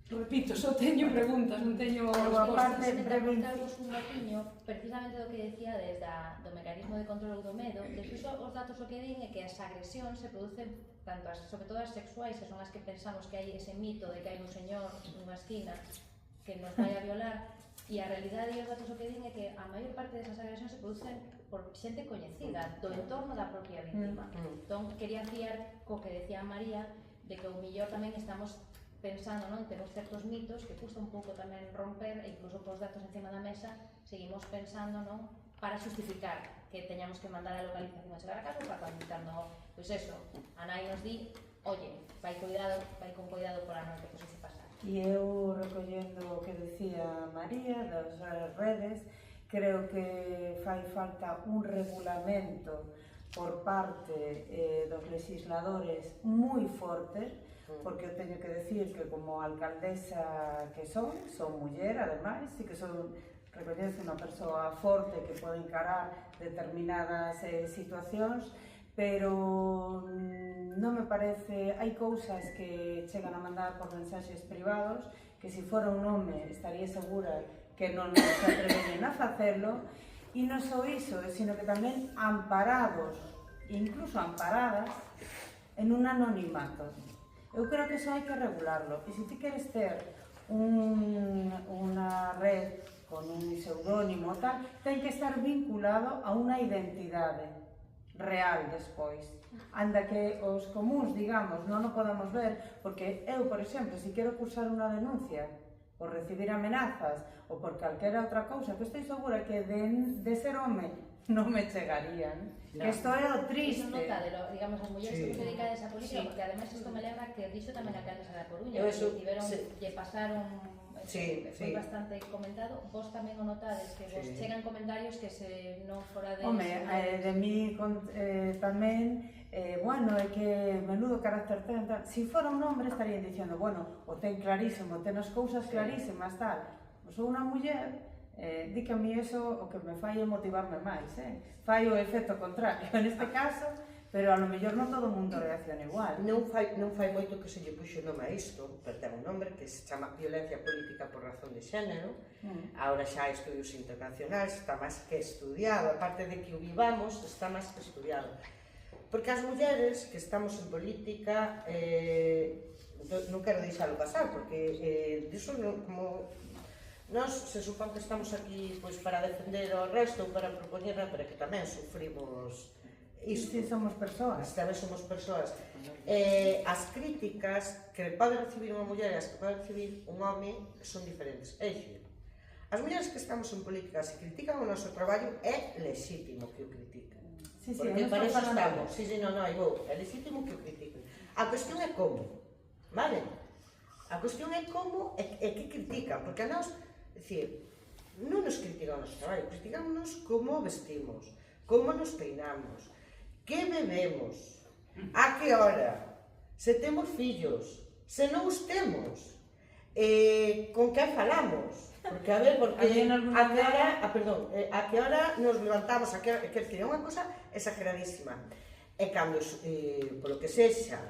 Repito, só teño preguntas, non teño respostas. Preguntarvos un batiño, precisamente do que decíades do mecanismo de control do medo, despois os datos o que din é que as agresións se producen tanto sobre todo as sexuais, que son as que pensamos que hai ese mito de que hai un señor nunha esquina que nos vai a violar, e a realidade e os datos o que din é que a maior parte desas agresións se producen por xente coñecida, do entorno da propia víctima. Entón, quería fiar co que decía María, de que o millor tamén estamos pensando, non? Temos certos mitos que custa un pouco tamén romper, e incluso cos datos encima da mesa, seguimos pensando, non? Para justificar que teñamos que mandar a localización a chegar a casa, para cando, pois eso, a nai nos di, oye, vai con cuidado pola noite, pois se pasa. E eu, recollendo o que decía María das redes, creo que fai falta un regulamento por parte dos legisladores moi fortes, porque eu teño que decir que como alcaldesa que son muller, ademais, e que recoñezo unha persoa forte que pode encarar determinadas situacións, pero non me parece, hai cousas que chegan a mandar por mensaxes privados que se fora un home estaría segura que non nos atreverían a facelo, e non só iso, sino que tamén amparados, incluso amparadas, en un anonimato. Eu creo que iso hai que regularlo, e se ti queres ter unha red con un pseudónimo e tal, ten que estar vinculado a unha identidade real despois, anda que os comuns, digamos, non o podamos ver, porque eu, por exemplo, se quero cursar unha denuncia por recibir amenazas ou por calquera outra cousa, que estou segura que de ser home non me chegarían. Que isto é o triste. Iso nota de, digamos, as mulleres que se dedican a esa política, porque ademais isto me lembra que dixo tamén a alcaldesa da Coruña, que tiveron, lle pasaron, foi bastante comentado. Vos tamén o notades, que vos chegan comentarios que se non fora de... Home, de mí tamén, bueno, é que menudo carácter ten, tal. Se fora un hombre estarían diciendo, bueno, o ten clarísimo, ten as cousas clarísimas, tal. Sou unha muller, di que a mí eso o que me fai é motivarme máis, fai o efecto contrario neste caso, pero a lo mellor non todo o mundo reacciona igual. Non fai moito que se lle puxo nome a isto, pero ten un nombre que se chama violencia política por razón de xénero. Ahora xa hai estudios internacionais, está máis que estudiado, aparte de que o vivamos, está máis que estudiado. Porque as mulleres que estamos en política, non quero deixalo pasar, porque diso como... Nós se supón que estamos aquí para defender o resto ou para propoñer, pero que tamén sufrimos isto. Si somos persoas. Tamén somos persoas. As críticas que pode recibir unha muller e as que pode recibir un home son diferentes. É dicir, as mulleres que estamos en política, se critican o noso traballo, é lexítimo que o critiquen. Porque para eso estamos. É lexítimo que o critiquen. A cuestión é como, vale? A cuestión é como e que critican, porque a nós, é dicir, non nos critican o noso traballo, criticannos como vestimos, como nos peinamos, que bebemos, a que hora, se temos fillos, se non os temos, con que falamos, porque a ver, porque a que hora nos levantamos, a que é unha cosa exageradísima. E cando, polo que sexa,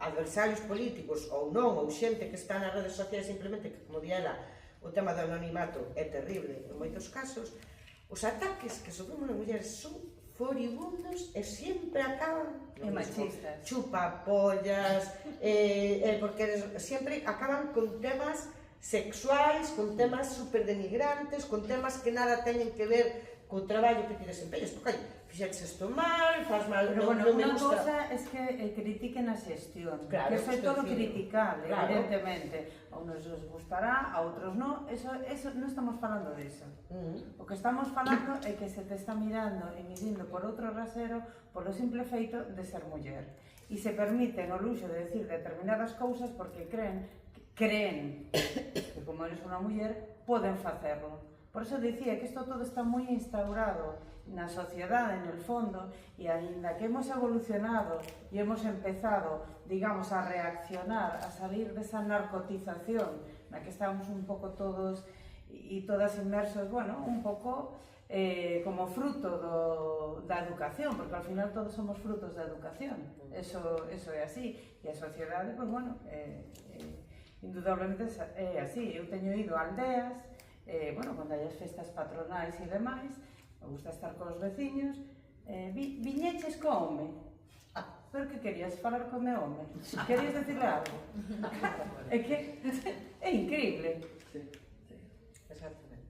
adversarios políticos ou non, ou xente que está nas redes sociais simplemente, que como di ela, o tema do anonimato é terrible en moitos casos, os ataques que sofrimos as mulleres son furibundos e sempre acaban E machistas. chupapollas, porque sempre acaban con temas sexuais, con temas super denigrantes, con temas que nada teñen que ver co traballo que ti desempeñas, porque fixeches isto mal, faz mal, Pero bueno, non me unha gusta. cosa es que critiquen a xestión, Claro, que eso é todo dicir, criticable, claro. evidentemente. A unos os gustará, a outros non, eso non estamos falando disso. O que estamos falando é que se te está mirando e midindo por outro rasero polo simple feito de ser muller. E se permiten o luxo de decir determinadas cousas porque creen que como eres unha muller poden facerlo. Por eso dicía que isto todo está moi instaurado na sociedade, en el fondo, e aínda que hemos evolucionado e hemos empezado, digamos, a reaccionar, a salir desa narcotización na que estamos un pouco todos e todas inmersos, bueno, un pouco como fruto da educación, porque ao final todos somos frutos da educación, eso é así, e a sociedade, pues bueno, indudablemente é así. Eu teño ido a aldeas, bueno, cando hai as festas patronais e demais, me gusta estar cos veciños, viñeches co home. Pero que querías falar co meu home? Querías decirle algo? É que é increíble. Exactamente.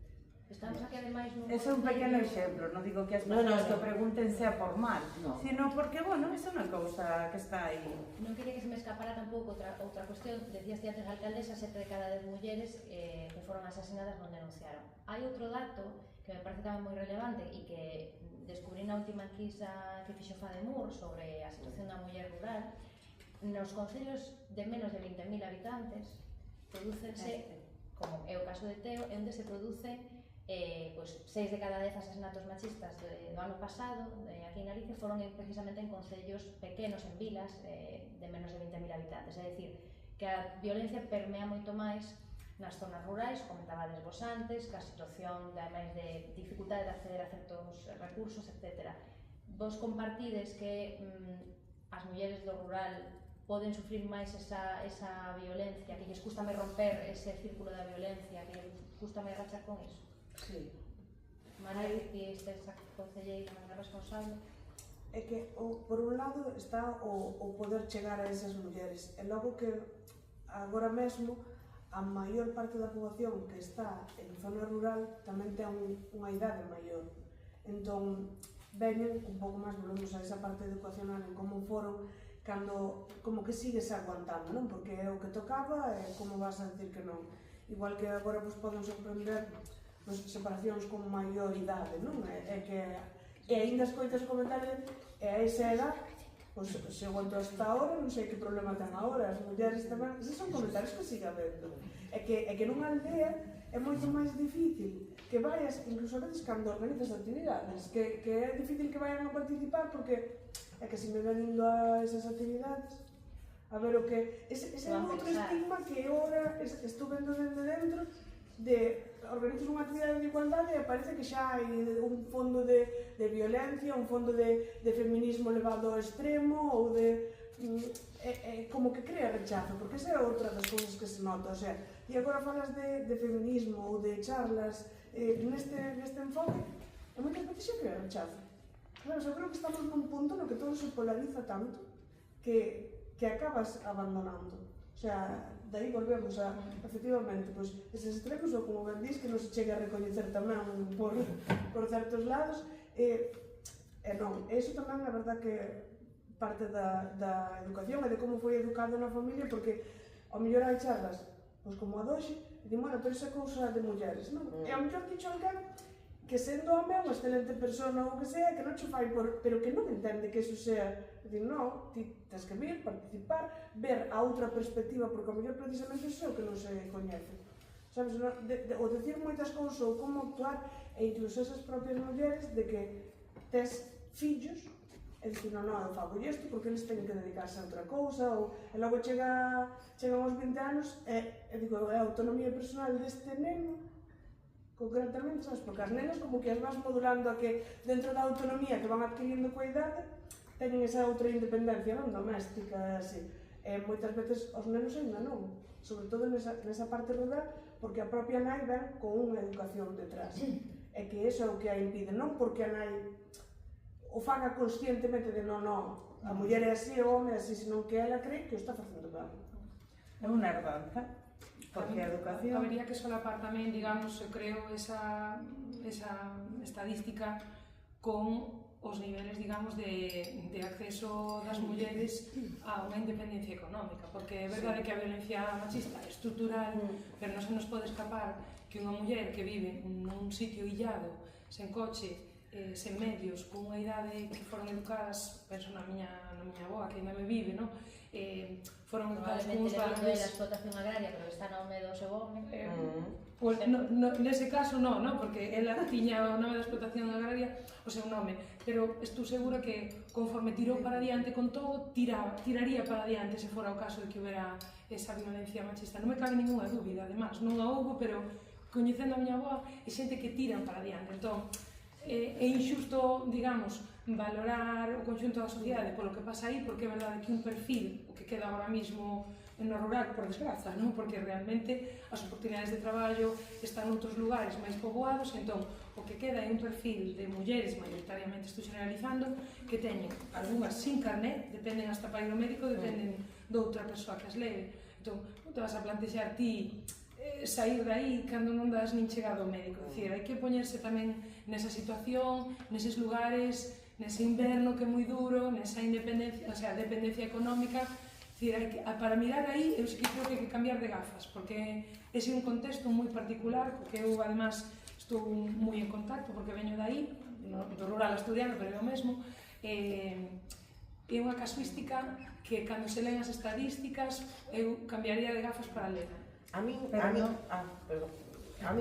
Estamos aquí ademais nun Ese é un pequeno exemplo, non digo que as persoas que o pregunten sea por mal, sino porque, bueno, é unha cousa que está aí. Non quería que se me escapara tampouco outra cuestión. Decías antes, alcaldesa, 7 de cada 10 mulleres que foron asasinadas non denunciaron. Hai outro dato que me parece tamén moi relevante e que descubrí na última enquisa que fixo Fademur sobre a situación da muller rural. Nos concellos de menos de 20.000 habitantes producense, como é o caso de Teo, onde se producen 6 de cada 10 asesinatos machistas do ano pasado aquí en Galicia foron precisamente en concellos pequenos, en vilas de menos de 20.000 habitantes. É dicir, que a violencia permea moito máis nas zonas rurais, comentabades vos antes, que a situación de dificultade de acceder a certos recursos, etc. Vos compartides que as mulleres do rural poden sufrir máis esa violencia, que lles custa máis romper ese círculo da violencia, que lles custa máis rachar con iso? Sí. María, que estes concelleira máis responsable. É que, por un lado, está o poder chegar a esas mulleres. E logo que, agora mesmo, a maior parte da poboación que está en zona rural tamén ten unha idade maior. Entón, veñen un pouco máis, volvemos a esa parte educacional en como foron, cando, como que sigues aguantando, non? Porque é o que tocaba e como vas a decir que non. Igual que agora vos poden sorprender separacións con maior idade, non? É que aínda escoitas comentarios e a esa edad, pois se aguantou hasta ahora, non sei que problema ten agora, as mulleres tamén, esos son comentarios que siga habendo. É que nunha aldea é moito máis difícil que vayas, incluso a veces cando organizas actividades, que é difícil que vayan a participar porque é que se me ven indo a esas actividades, a ver o que... Ese é outro estigma que agora estou vendo desde dentro de organizas unha actividade de igualdade e parece que xa hai un fondo de violencia, un fondo de feminismo levado ao extremo ou de... como que crea rechazo, porque esa é outra das cousas que se nota, o sea, e agora falas de feminismo ou de charlas neste enfoque e moitas veces xa crea rechazo. Claro, eu creo que estamos nun punto no que todo se polariza tanto que acabas abandonando. O sea, daí volvemos a, efectivamente, pois, eses extremos, ou como ben dís, que non se chegue a recoñecer tamén por certos lados, e non, eso tamén, a verdad, que parte da educación e de como foi educado na familia, porque ao mellor hai charlas, pois como a doxe, e di, bueno, pero esa cousa de mulleres, non? E ao mellor dicho alguén que sendo home é unha excelente persona ou que sea, que non che fai pero que non entende que eso sea, dic, non, ti tens que vir, participar, ver a outra perspectiva, porque ao mellor precisamente iso é o que non se coñece. Sabes, o decir moitas cousas ou como actuar, e incluso esas propias mulleres, de que tes fillos, e dicir, non, eu fago isto porque eles teñen que dedicarse a outra cousa, e logo chegan aos 20 anos, e digo, é a autonomía personal deste neno, concretamente, sabes, porque as nenas como que as vas modulando a que dentro da autonomía que van adquirindo coa idade teñen esa outra independencia, non, doméstica, así. E moitas veces os nenos ainda non, sobre todo nesa parte rural, porque a propia nai ven con unha educación detrás. E que eso é o que a impide, non porque a nai o faga conscientemente de non, a muller é así, o home é así, senón que ela cree que o está facendo ben. É unha herdanza, porque a educación... Habería que solapar tamén, digamos, eu creo, esa estadística con os niveles, digamos, de acceso das mulleres a unha independencia económica, porque é verdade que a violencia machista é estrutural, pero non se nos pode escapar que unha muller que vive nun sitio illado, sen coche, sen medios, con unha idade que foron educadas, penso na miña avoa, que ainda me vive, non? Foron educadas con uns valores... Probablemente da explotación agraria, pero está no nome do seu home. Pois nese caso non, porque ela tiña o nome da explotación agraria o seu nome, pero estou segura que conforme tirou para diante con todo, tiraría para diante se fora o caso de que houbera esa violencia machista. Non me cabe ninguna dúbida, además, non a houbo, pero coñecendo a miña avoa, é xente que tiran para diante. Entón, é injusto, digamos, valorar o conxunto da sociedade polo que pasa aí, porque é verdade que un perfil, o que queda agora mismo no rural, por desgraza, non? Porque realmente as oportunidades de traballo están noutros lugares máis poboados, entón o que queda é un perfil de mulleres, maioritariamente estou generalizando, que teñen algunhas sin carnet, dependen hasta para ir ao médico, dependen de outra persoa que as leve. Entón, non te vas a plantexar ti sair daí cando non das nin chegado ao médico. Dicir, hai que poñerse tamén nesa situación, neses lugares, nese inverno que é moi duro, nesa independencia, o sea, dependencia económica. Para mirar aí, eu sí que creo que hai que cambiar de gafas, porque ese é un contexto moi particular, porque eu, además, estou moi en contacto, porque veño daí, do rural asturiano, pero é o mesmo, é unha casuística que, cando se leen as estadísticas, eu cambiaría de gafas para ler. A min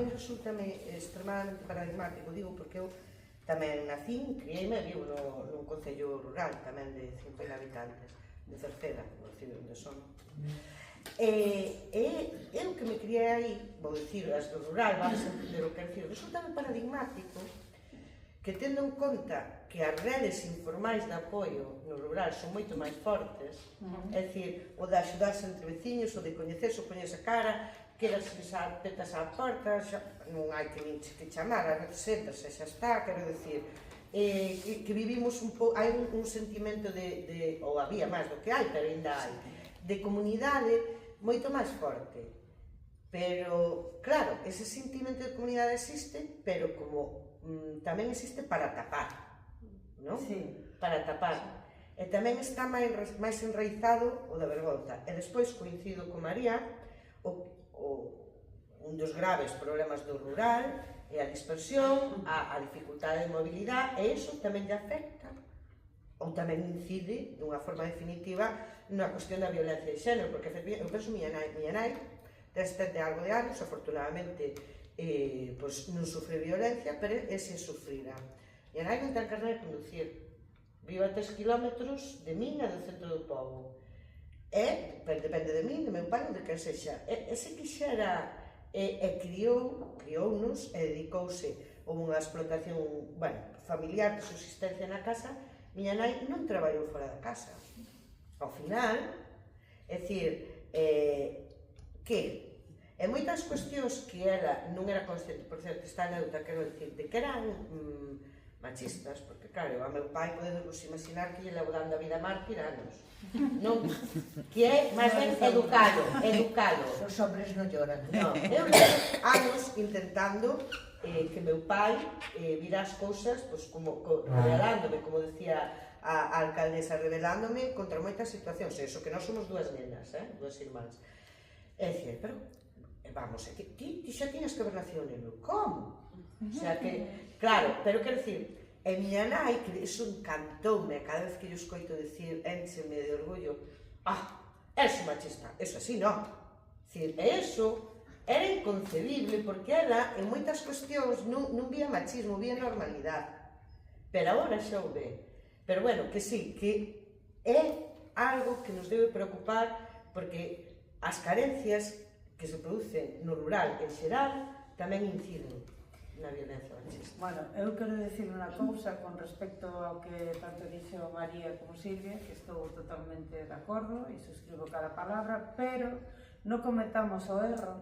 resultame extremadamente paradigmático, digo, porque eu tamén nacín, criei-me, vivo nun concello rural, tamén de 50 habitantes, de Cerceda, no Ciro onde son. Eu que me criei aí, vou dicir, as do rural, vais a entender o que decir, resulta paradigmático que tendo en conta que as redes informais de apoio no rural son moito máis fortes, é dicir, o de axudarse entre veciños, o de coñecerse, o poñerse cara, queras pisar petas á porta, non hai que nin que chamar, a veces entras e xa está, quero dicir, que vivimos hai un sentimento de, ou había máis do que hai, pero ainda hai, de comunidade moito máis forte. Pero, claro, ese sentimento de comunidade existe, pero como tamén existe para tapar, non? Sí. Para tapar. E tamén está máis enraizado o da vergonza. E despois coincido con María, un dos graves problemas do rural é a dispersión, a dificultade de mobilidade, e iso tamén lle afecta, ou tamén incide, dunha forma definitiva, na cuestión da violencia de xénero, porque eu penso miña nai, ten algo de anos, afortunadamente, non sufre violencia, pero é se sufrira. Miña nai non ten carné de conducir, vive a 3 kilómetros de min e do centro do pobo. Pero depende de min, de meu pai ou de quen sexa. E se quixera criounos e dedicouse a unha explotación familiar de subsistencia na casa, miña nai non traballou fora da casa. Ao final, é dicir, que moitas cuestións que ela non era consciente, por certo, está neutra, quero dicir, de que eran machistas, porque claro, a meu pai podemos imaginar que lle levou dando a vida mártir anos, non? Que é, máis ben, educalo. Os hombres non lloran. Non, eu levo anos intentando que meu pai vira as cousas, revelándome, como decía a alcaldesa, revelándome contra moitas situacións, eso que nós somos dúas nenas, dúas irmáns. É dicir, pero, vamos, ti xa tiñas que haber nacido neno, como? O sea que, claro, pero quero dicir, e miña nai, que iso encantoume, cada vez que yo escoito dicir, éncheme de orgullo, eso machista, eso así non. Dicir, eso era inconcebible, porque ela, en moitas cuestións, non vía machismo, vía normalidade. Pero agora xa o ve. Pero bueno, que sí, que é algo que nos debe preocupar, porque as carencias que se producen no rural en xeral tamén inciden na violencia machista. Bueno, eu quero dicir unha cousa con respecto ao que tanto dixo María como Silvia, que estou totalmente de acordo e suscribo cada palabra, pero non cometamos o erro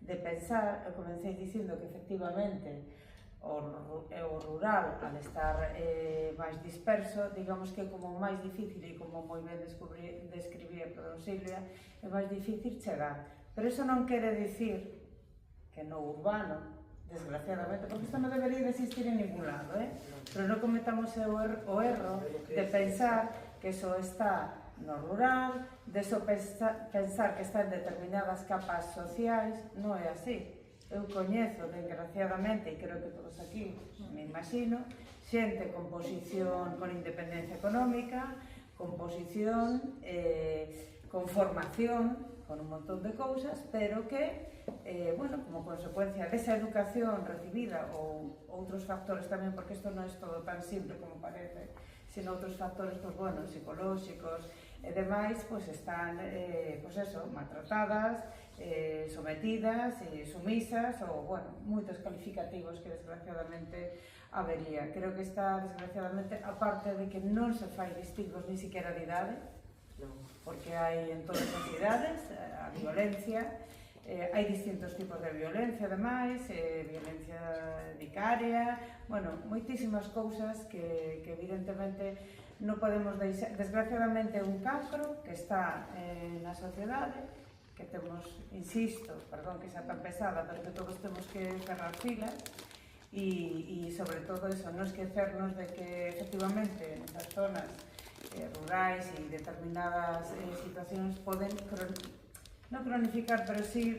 de pensar, eu comecei dicindo que efectivamente o rural, al estar máis disperso, digamos que é como máis difícil, e como moi ben describía Silvia, é máis difícil chegar. Pero iso non quere dicir que no urbano, desgraciadamente, porque isto non debería de existir en ningún lado, pero non cometamos o erro de pensar que iso está no rural, de eso pensar que está en determinadas capas sociais. Non é así. Eu coñezo, desgraciadamente, e creo que todos aquí, me imagino, xente con posición, con independencia económica, con posición, con formación, con un montón de cousas, pero que, bueno, como consecuencia desa educación recibida ou outros factores tamén, porque isto non é todo tan simple como parece, sino outros factores, pues, bueno, psicolóxicos e demais, pues están, pues eso, maltratadas, sometidas e sumisas, ou, bueno, moitos calificativos que desgraciadamente habería. Creo que está, desgraciadamente, aparte de que non se fai distingos ni siquiera de idade, porque hai en todas as idades a violencia, hai distintos tipos de violencia, ademais, violencia vicaria, bueno, moitísimas cousas que evidentemente non podemos deixar. Desgraciadamente é un cancro que está na sociedade, que temos, insisto, perdón que xa tan pesada, pero que todos temos que cerrar filas e sobre todo eso, non esquecernos de que efectivamente nas zonas rurais e determinadas situacións poden non cronificar, pero sí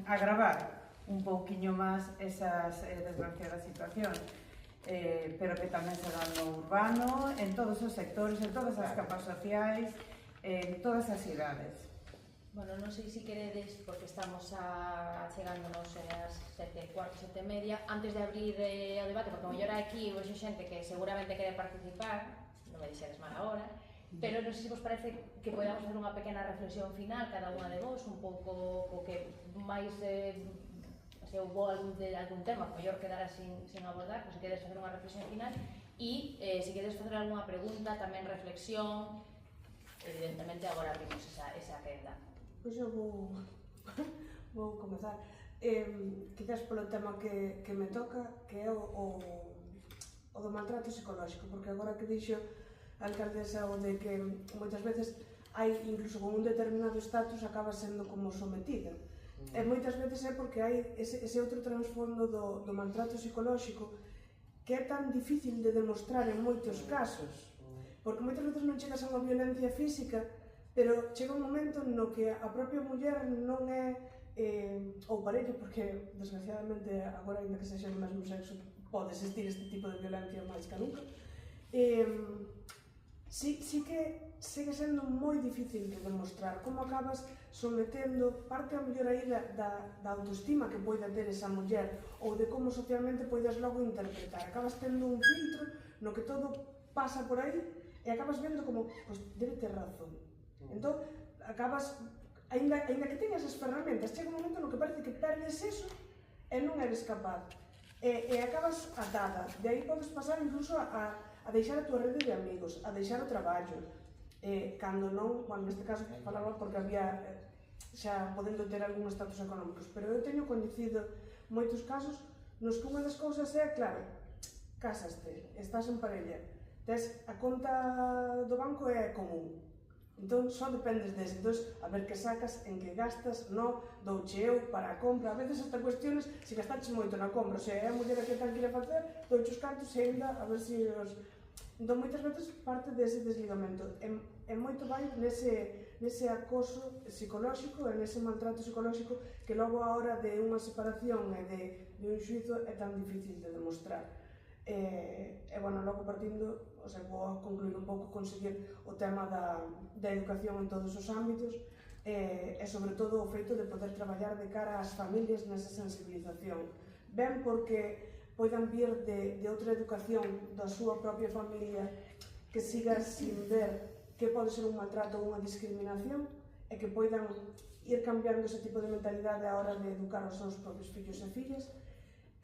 agravar un pouquiño máis esas desgraciadas situacións, pero que tamén se dan no urbano, en todos os sectores, en todas as capas sociais, en todas as idades. Bueno, non sei se queredes, porque estamos chegándonos ás 7:15, 7:30, antes de abrir o debate, porque mellor aquí vexo xente que seguramente quere participar, non me dixeres mal agora, pero non sei se vos parece que podamos facer unha pequena reflexión final, cada unha de vos, un pouco co que máis, se houve algún tema, que mellor quedara sin abordar, pois se queres facer unha reflexión final, e se queres facer algunha pregunta, tamén reflexión, evidentemente agora abrimos esa quenda. Pois eu vou comezar. Quizás polo tema que me toca, que é o do maltrato psicolóxico, porque agora que dixo a alcaldesa o de que moitas veces hai, incluso con un determinado estatus, acaba sendo como sometida. E moitas veces é porque hai ese outro trasfondo do maltrato psicolóxico que é tan difícil de demostrar en moitos casos, porque moitas veces non chegas a unha violencia física, pero chega un momento no que a propia muller non é ou parello, porque desgraciadamente agora, ainda que sexa do mesmo sexo, pode existir este tipo de violencia máis que nunca. Sí que segue sendo moi difícil de demostrar como acabas sometendo parte a mellor aí da autoestima que poida ter esa muller ou de como socialmente poidas logo interpretar. Acabas tendo un filtro no que todo pasa por aí e acabas vendo como, pois debe ter razón. Entón, acabas, ainda que teñas as ferramentas, chega un momento no que parece que perdes eso e non eres capaz. E acabas atada. De aí podes pasar incluso a deixar a tua rede de amigos, a deixar o traballo. Cando non, bueno, neste caso falaba porque había xa podendo ter algún estatus económicos, pero eu teño coñecido moitos casos nos que unha das cousas é, claro, casaste, estás en parella, tes a conta do banco é común. Entón, só dependes dese. Entón, a ver que sacas, en que gastas, no, douche eu para a compra. A veces hasta cuestiones, se gastaches moito na compra, se é a muller que tan quere facer, douche os cartos e ainda, a ver se os... Entón, moitas veces parte dese desligamento. E moito vai nese acoso psicolóxico e nese maltrato psicolóxico que logo a hora de unha separación e de un xuizo é tan difícil de demostrar. E, bueno, logo partindo, o sea, vou concluir un pouco, conseguir o tema da educación en todos os ámbitos e sobre todo o feito de poder traballar de cara ás familias nesa sensibilización. Ben porque poidan vir de outra educación da súa propia familia que siga sin ver que pode ser un maltrato ou unha discriminación e que poidan ir cambiando ese tipo de mentalidade a hora de educar os seus propios fillos e fillas.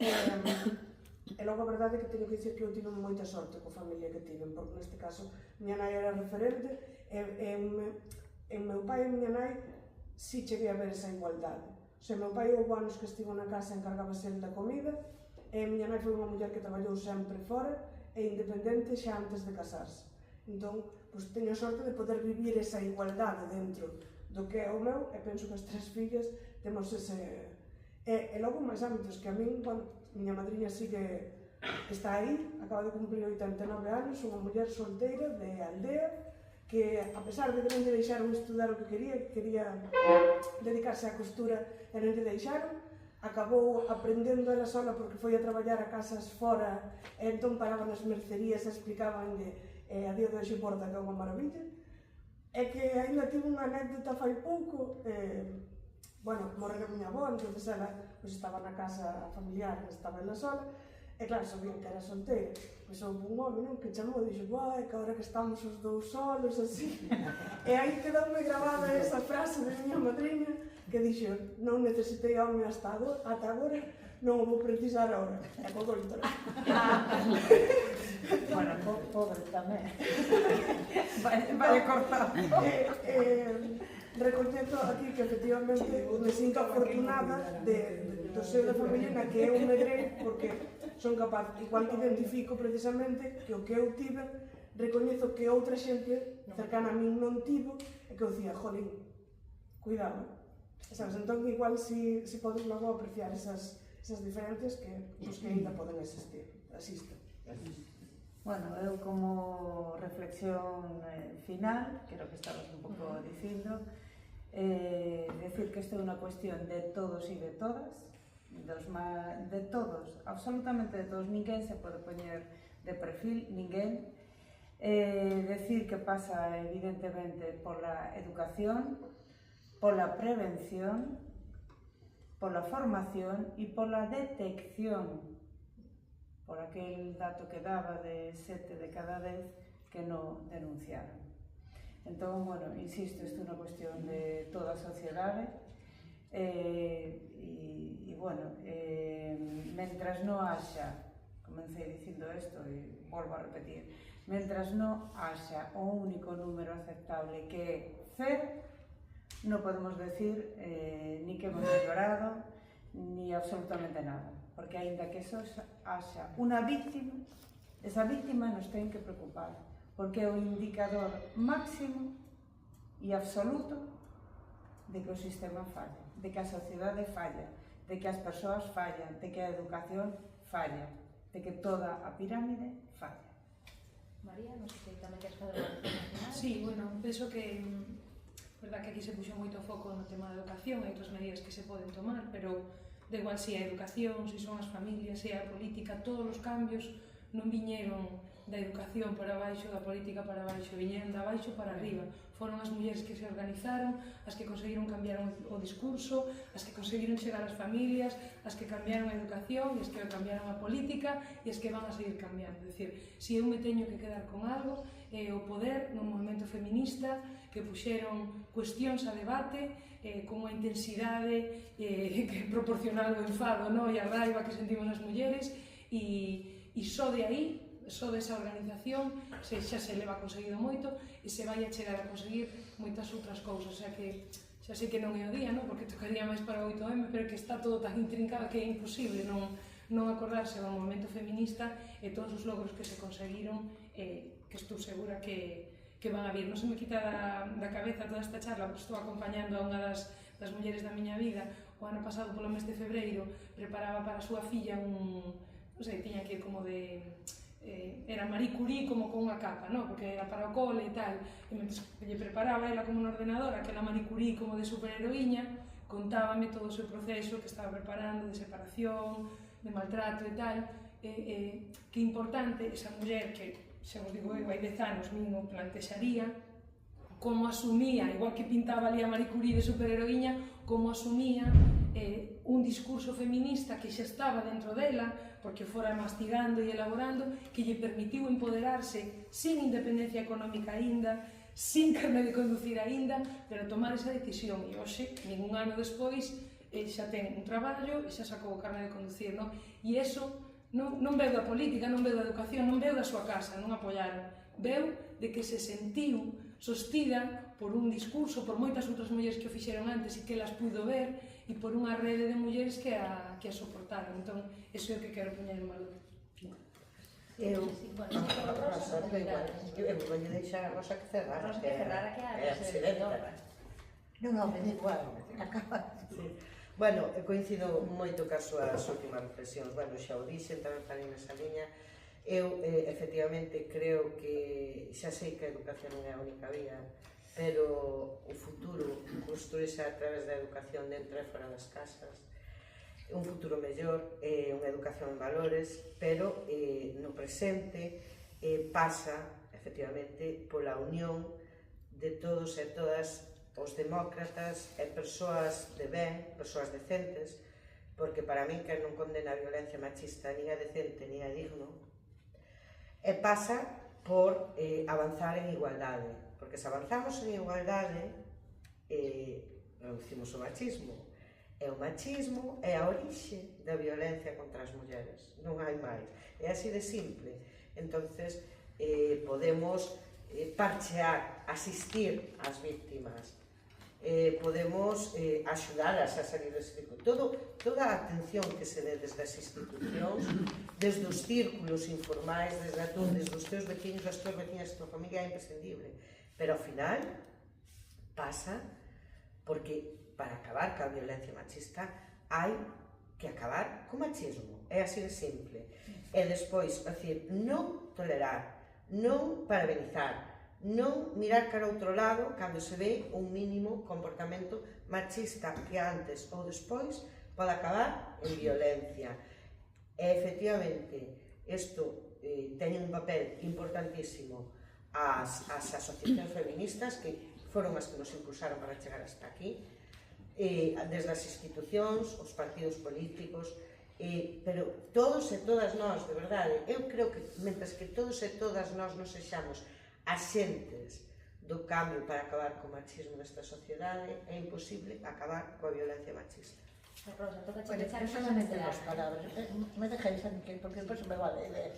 E logo a verdade é que teño que dicir que eu tive moita sorte coa familia que tiven, porque neste caso miña nai era referente e en meu pai e miña nai si cheguei a ver esa igualdade. O sea, meu pai houve anos que estivo na casa e encargábase da comida e a miña nai foi unha muller que traballou sempre fora e independente xa antes de casarse. Entón, teño sorte de poder vivir esa igualdade dentro do que é o meu, e penso que as 3 fillas temos ese... E logo máis ámbitos, que a min, miña madriña sí que está aí, acaba de cumplir 89 anos, unha muller solteira de aldea, que a pesar de que non lle deixaron estudar o que quería dedicarse á costura e non lle deixaron, acabou aprendendo ela sola porque foi a traballar a casas fora, e entón paraba nas mercerías e explicabanlle a día de hoxe borda, que é unha maravilla, e que ainda tive unha anécdota fai pouco, morreu a miña avó, entón ela estaba na casa familiar, estaba ela sola, e claro, sabían que era solteira, pois houve un home que chamou e dixo, vai, que agora que estamos os dous solos, así, e aí quedoume gravada esa frase de miña madriña, que dixo, non necesitei home ata agora, non o vou precisar agora, e pouco literal. Bueno, pobre tamén. Vale cortado. Recoñezo aquí que efectivamente me sinto afortunada do seo da familia na que eu medrei, porque son capaz, igual que identifico precisamente que o que eu tive, recoñezo que outra xente cercana a min non tivo, e que eu dicía, jolín, cuidado, sabes? Entón igual si podes logo apreciar esas diferencias que ainda poden existir, asisten. Bueno, eu como reflexión final, que é o que estabas un pouco dicindo, decir que isto é unha cuestión de todos e de todas, de todos, absolutamente de todos, ninguén se pode poñer de perfil, ninguén. Decir que pasa evidentemente pola educación, pola prevención, pola formación e pola detección, por aquel dato que daba de 7 de cada 10 que non denunciaron. Entón, bueno, insisto, isto é unha cuestión de toda a sociedade e bueno, mentras non haxa, comecei dicindo isto e volvo a repetir, mentras non haxa o único número aceptable que é 0, non podemos decir ni que hemos mellorado ni absolutamente nada, porque aínda que eso haxa unha víctima, esa víctima nos ten que preocupar, porque é o indicador máximo e absoluto de que o sistema falla, de que a sociedade falla, de que as persoas fallan, de que a educación falla, de que toda a pirámide falla. María, non sei se tamén queres fazer unha reflexión final. Sí, bueno, penso que verdad que aquí se puxo moito foco no tema da educación e outras medidas que se poden tomar, pero da igual se a educación, se son as familias, se a política, todos os cambios non viñeron da educación para baixo, da política para baixo, viñeron da baixo para arriba. Foron as mulleres que se organizaron, as que conseguiron cambiar o discurso, as que conseguiron chegar ás familias, as que cambiaron a educación, e as que cambiaron a política, e as que van a seguir cambiando. É dicir, se eu me teño que quedar con algo, o poder no movimento feminista, que puxeron cuestións a debate, con a intensidade que proporcional o enfado, e a raiva que sentimos as mulleres, e só de aí, só desa organización, xa se leva conseguido moito e se vai a chegar a conseguir moitas outras cousas, o sea que xa sei que non é o día, porque tocaría máis para o 8M, pero que está todo tan intrincado que é imposible non acordarse do movimento feminista e todos os logros que se conseguiron, que estou segura que van a vir. Non se me quita da cabeza toda esta charla, porque estou acompañando a unha das mulleres da miña vida. O ano pasado, polo mes de febreiro, preparaba para a súa filla non sei, tiña que ir como de... era Marie Curie como con unha capa, porque era para o cole e tal, e mentre lle preparaba ela como no ordenador, aquela Marie Curie como de superheroíña, contábame todo o seu proceso que estaba preparando de separación, de maltrato e tal, que importante esa muller que, xa vos digo eu, hai 10 anos mismo plantexaría, como asumía, igual que pintaba ali a Marie Curie de superheroíña, como asumía un discurso feminista que xa estaba dentro dela, porque fora mastigando e elaborando, que lle permitiu empoderarse sin independencia económica aínda, sin carné de conducir aínda, pero tomar esa decisión. E hoxe, ningún ano despois, xa ten un traballo e xa sacou o carné de conducir, E iso non veu da política, non veu da educación, non veu da súa casa, non apoiaron. Veu de que se sentiu sostida por un discurso, por moitas outras mulleres que o fixeron antes e que las puido ver, e e por unha rede de mulleres que a soportaron. Entón, iso é o que quero poñer en valor. Eu, Rosa, vou deixar a Rosa que cerrara. Rosa que cerrara, que é a presidenta. Non, me da igual, acaba. Bueno, coincido moito ca súas últimas reflexións. Bueno, xa o dixen, tamén falei nesa liña. Eu, efectivamente, creo que xa sei que a educación non é a única vía, pero o futuro construíse a través da educación dentro e fora das casas. Un futuro mellor, unha educación en valores, pero no presente pasa, efectivamente, pola unión de todos e todas os demócratas e persoas de ben, persoas decentes, porque para min que non condena a violencia machista nin é decente nin é digno, e pasa por avanzar en igualdade, porque se avanzamos en igualdade reducimos o machismo, e o machismo é a orixe da violencia contra as mulleres, non hai máis, é así de simple. Entonces podemos parchear, asistir ás víctimas, podemos axudalas a salir deste círculo. Toda a atención que se dé desde as institucións, desde os círculos informais, desde os teus veciños, as tuas veciñas, a tua familia é imprescindible. Pero ao final pasa porque para acabar ca violencia machista hai que acabar co machismo. É así de simple. E despois, é dicir, non tolerar, non parabenizar, non mirar cara a outro lado cando se ve un mínimo comportamento machista que antes ou despois pode acabar en violencia. E, efectivamente, isto ten un papel importantísimo as asociacións feministas que foron as que nos impulsaron para chegar hasta aquí, desde as institucións, os partidos políticos, pero todos e todas nós, de verdade, eu creo que mentres que todos e todas nós nos sexamos axentes do cambio para acabar co machismo nesta sociedade, é imposible acabar coa violencia machista. Rosa, toca Bueno, echar eso non entiendo as palabras. Me dejáis a mí que, porque despois me vale ideas.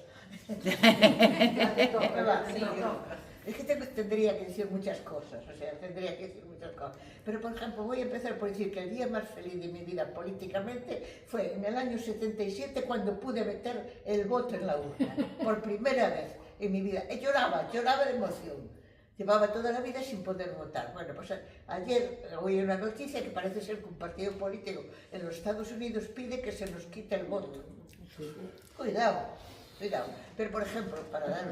Es que tendría que decir muchas cosas, o sea, tendría que decir muchas cosas. Pero, por ejemplo, voy a empezar por decir que el día más feliz de mi vida políticamente fue en el año 77 cuando pude meter el voto en la urna, por primera vez en mi vida. Y lloraba de emoción. Llevaba toda la vida sin poder votar. Bueno, pues ayer oí una noticia que parece ser que un partido político en los Estados Unidos pide que se nos quite el voto. Cuidado. Pero, por ejemplo, para dar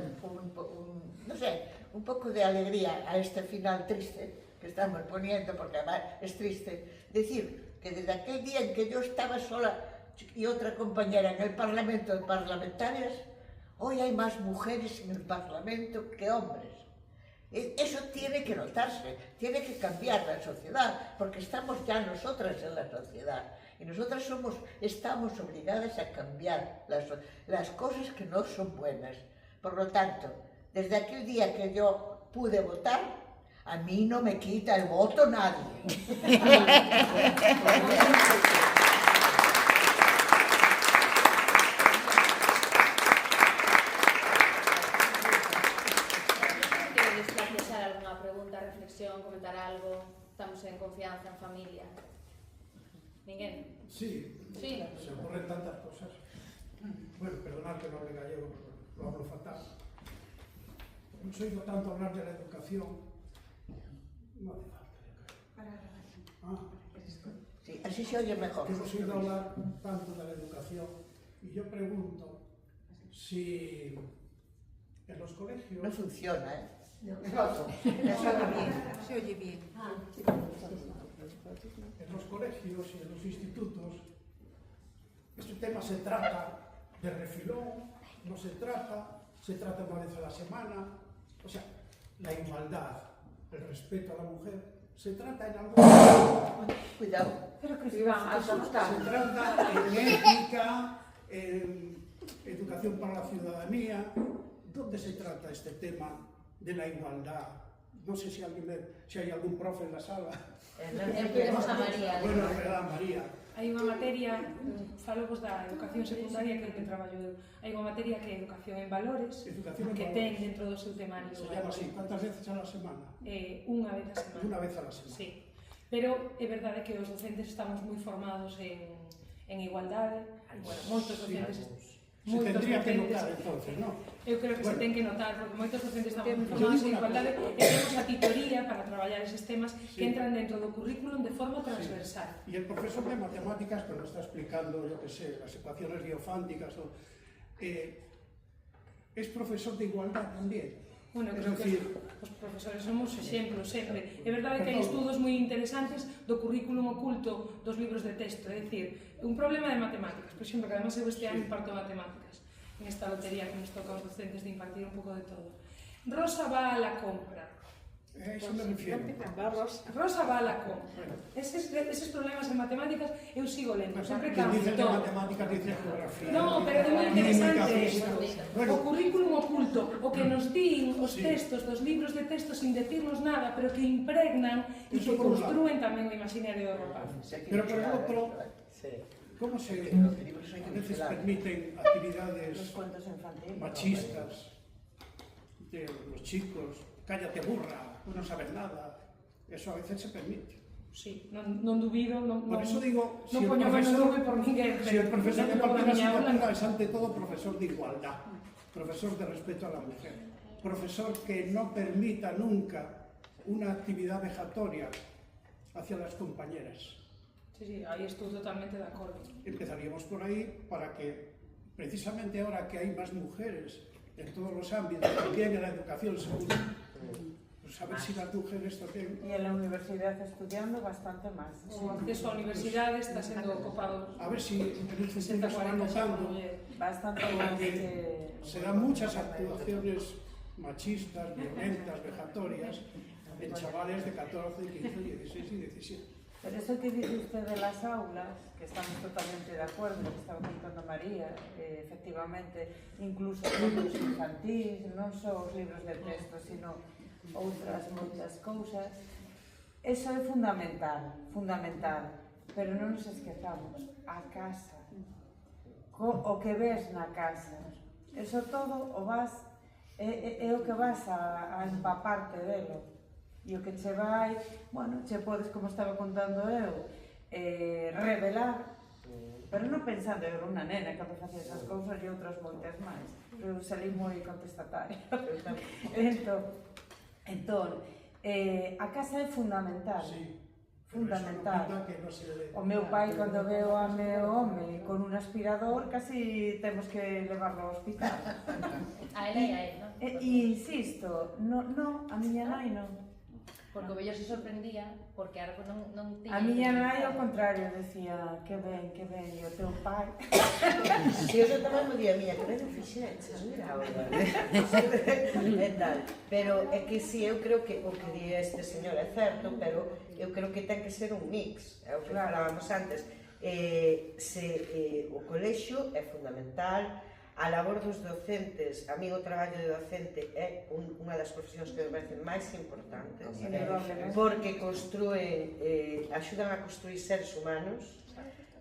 un poco de alegría a este final triste que estamos poniendo, porque además es triste, decir que desde aquel día en que yo estaba sola y otra compañera en el Parlamento de parlamentarias, hoy hay más mujeres en el Parlamento que hombres. Eso tiene que notarse, tiene que cambiar la sociedad, porque estamos ya nosotras en la sociedad. Y nosotras estamos obligadas a cambiar las cosas que no son buenas. Por lo tanto, desde aquel día que yo pude votar, a mí no me quita el voto nadie. ¿Quieres plantear alguna pregunta, reflexión, comentar algo? Estamos en confianza, en familia. ¿Ninguén? Sí, Sí. se ocurren tantas cosas. Bueno, perdonad que no hable gallego, porque lo hablo fatal. Hemos oído tanto hablar de la educación. No hace falta, yo creo. Sí, así se oye mejor. Hemos oído hablar tanto de la educación y yo pregunto si en los colegios... No funciona, ¿eh? Se oye bien. En los colegios y en los institutos, este tema se trata de refilón, no se trata una vez a la semana. O sea, la igualdad, el respeto a la mujer, se trata en algo. Cuidado. Pero que se van a asustar. Se trata en ética, en educación para la ciudadanía. ¿Dónde se trata este tema de la igualdad? No sé si hay algún profe en la sala. Tenemos a María. Bueno, es verdad, María. Hai unha materia, falo vos da educación secundaria que é que traballo eu. Hai unha materia que é educación en valores, Educación en que valores. ten dentro do seu temario. Se llama así. ¿Cuántas veces a la semana? Unha vez a semana. Una vez a la semana. Sí. pero é verdade que os docentes estamos moi formados en igualdade, bueno, moitos docentes... Se tendría que notar, entonces, ¿no? Eu creo que se ten que notar, porque moitos docentes estamos moi formados en igualdade e temos a titoría para traballar eses temas que entran dentro do currículum de forma transversal. Y el profesor de matemáticas, cuando está explicando, yo que sé, las ecuaciones diofánticas, es profesor de igualdad también. Bueno, creo que os profesores somos exemplos sempre. É verdade que hai estudos moi interesantes do currículum oculto dos libros de texto, é dicir, un problema de matemáticas, por exemplo, que además eu este ano imparto matemáticas en esta lotería que nos toca aos docentes de impartir un pouco de todo. Rosa va a la compra. Eso me refiero. Rosa va a la compra. Eses problemas en matemáticas eu sigo lendo, sempre Quien dice de cambio. matemáticas dice geografía. No, pero é moi interesante isto. Bueno. O currículum oculto, o que nos din os textos dos libros de texto sin decirnos nada, pero que impregnan e que construen tamén o imaginario do rapaz. Pero por otro, ¿cómo se a veces permiten actividades machistas de los chicos? Cállate burra, no sabes nada. Eso a veces se permite. Sí, non dubido, Por eso digo, non poño mano dúbe por ninguén. Si el profesor de cualquier asignatura es ante todo profesor de igualdad, profesor de respeto a la mujer, profesor que no permita nunca una actividad vejatoria hacia las compañeras. Sí, ahí estoy totalmente de acuerdo. Empezaríamos por ahí para que, precisamente ahora que hay más mujeres en todos los ámbitos, también en la educación, seguro, pues a ver si las mujeres también... Y en la universidad estudiando bastante más. O acceso a universidade está sendo ocupado. A ver si en el sentido se va notando bastante más que... se dan muchas actuaciones machistas, violentas, vejatorias en chavales de 14, 15, 16 y 17. Pero eso que dice usted de las aulas, que estamos totalmente de acuerdo, que estaba contando María, efectivamente, incluso libros infantis, non só os libros de texto, sino outras moitas cousas, eso é fundamental, pero non nos esquezamos, a casa, o que ves na casa, eso todo o vas, é o que vas a empaparte delo. E o que che vai, bueno, che podes, como estaba contando eu, revelar, pero non pensando, eu era unha nena cando facía esas cousas e outras moitas máis, eu salí moi contestataria. Entón, a casa é fundamental. Fundamental. O meu pai, cando veo a meu home con un aspirador, casi temos que levarlo ao hospital. A ela e a él, non? E insisto, no, a miña nai non. Porque o vello se sorprendía, porque algo non tiña... A miña nai, ao contrario, decía, que ben, e o teu pai... Si eu tamén me día, mía, que ben o fixeches, mira agora. E tal. Pero é que si, eu creo que o que di este señor é certo, pero eu creo que ten que ser un mix, é o que falábamos antes. O colexio é fundamental, a labor dos docentes, a mí o traballo de docente é unha das profesións que me parecen máis importantes, porque axudan a construir seres humanos,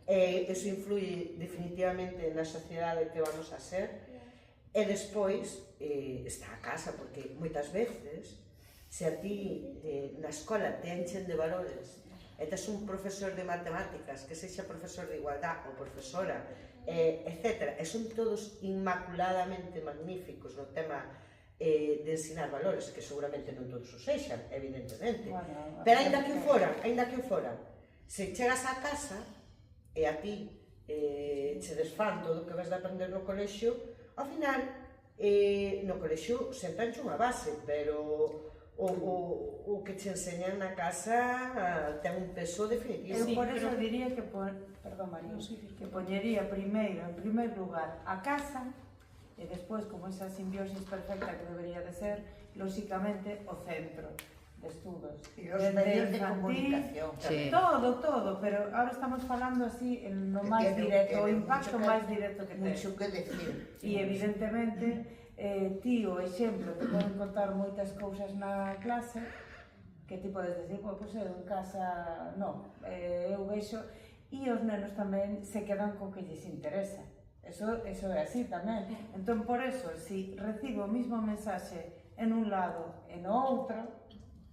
eso influye definitivamente na sociedade que vamos a ser, e despois está a casa, porque moitas veces, se a ti na escola te enchen de valores, e tes un profesor de matemáticas que sexa profesor de igualdad ou profesora, etc. E son todos inmaculadamente magníficos no tema de ensinar valores, que seguramente non todos os sexan, evidentemente. Pero aínda que o foran, se chegas a casa e a ti che desfán todo o que vas de aprender no colexio, ao final, no colexio sentanche unha base, pero o que che enseñan na casa ten un peso definitivo. Eu por eso diría que, perdón María, que poñería primeiro, en primer lugar, a casa, e despois, como esa simbiosis perfecta que debería de ser, lóxicamente, o centro de estudos. E os medios de comunicación. Todo, pero ahora estamos falando así, en lo máis directo, o impacto máis directo que ten. Mucho que decir. E evidentemente, ti o exemplo, te poden contar moitas cousas na clase que ti podes decir, pois eu en casa non, eu vexo, e os nenos tamén se quedan co que lles interesa, eso é así tamén. Entón, por eso, se recibo o mismo mensaxe en un lado e no outro,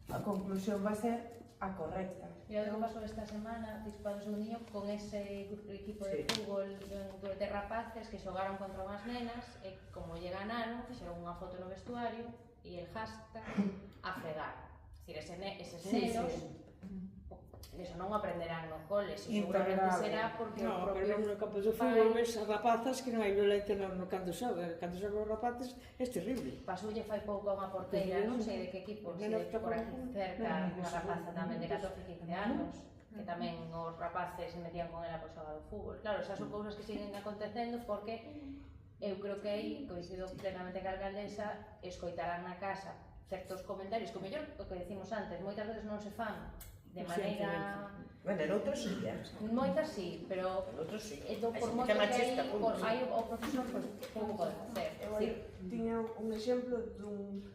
a conclusión vai ser a correcta. E o que pasou esta semana, disparo un segundiño, con ese equipo de fútbol de rapaces que xogaron contra unhas nenas e como lle ganaron, fixeron unha foto no vestuario e el hashtag a fregar. Es decir, eses nenos eso non aprenderán no cole, seguramente será porque o propio pero no campo de fútbol ves a rapazas que non hai violencia no cando xogan os rapaces é terrible. Pasoulle fai pouco a unha porteira, non sei de que equipo, se por aquí cerca, unha rapaza tamén de 14-15 anos, que tamén os rapaces se metían con ela por xogar ao fútbol. Claro, esas son cousas que siguen acontecendo porque eu creo que aí, coincido plenamente ca alcaldesa, escoitarán na casa certos comentarios, que o mellor, o que decimos antes, moitas veces non se fan de maneira... Bueno, en outros sí, Moitas sí, pero... outros sí. Por moito que hai o profesor, pois pouco pode facer. Eu tiña un exemplo dun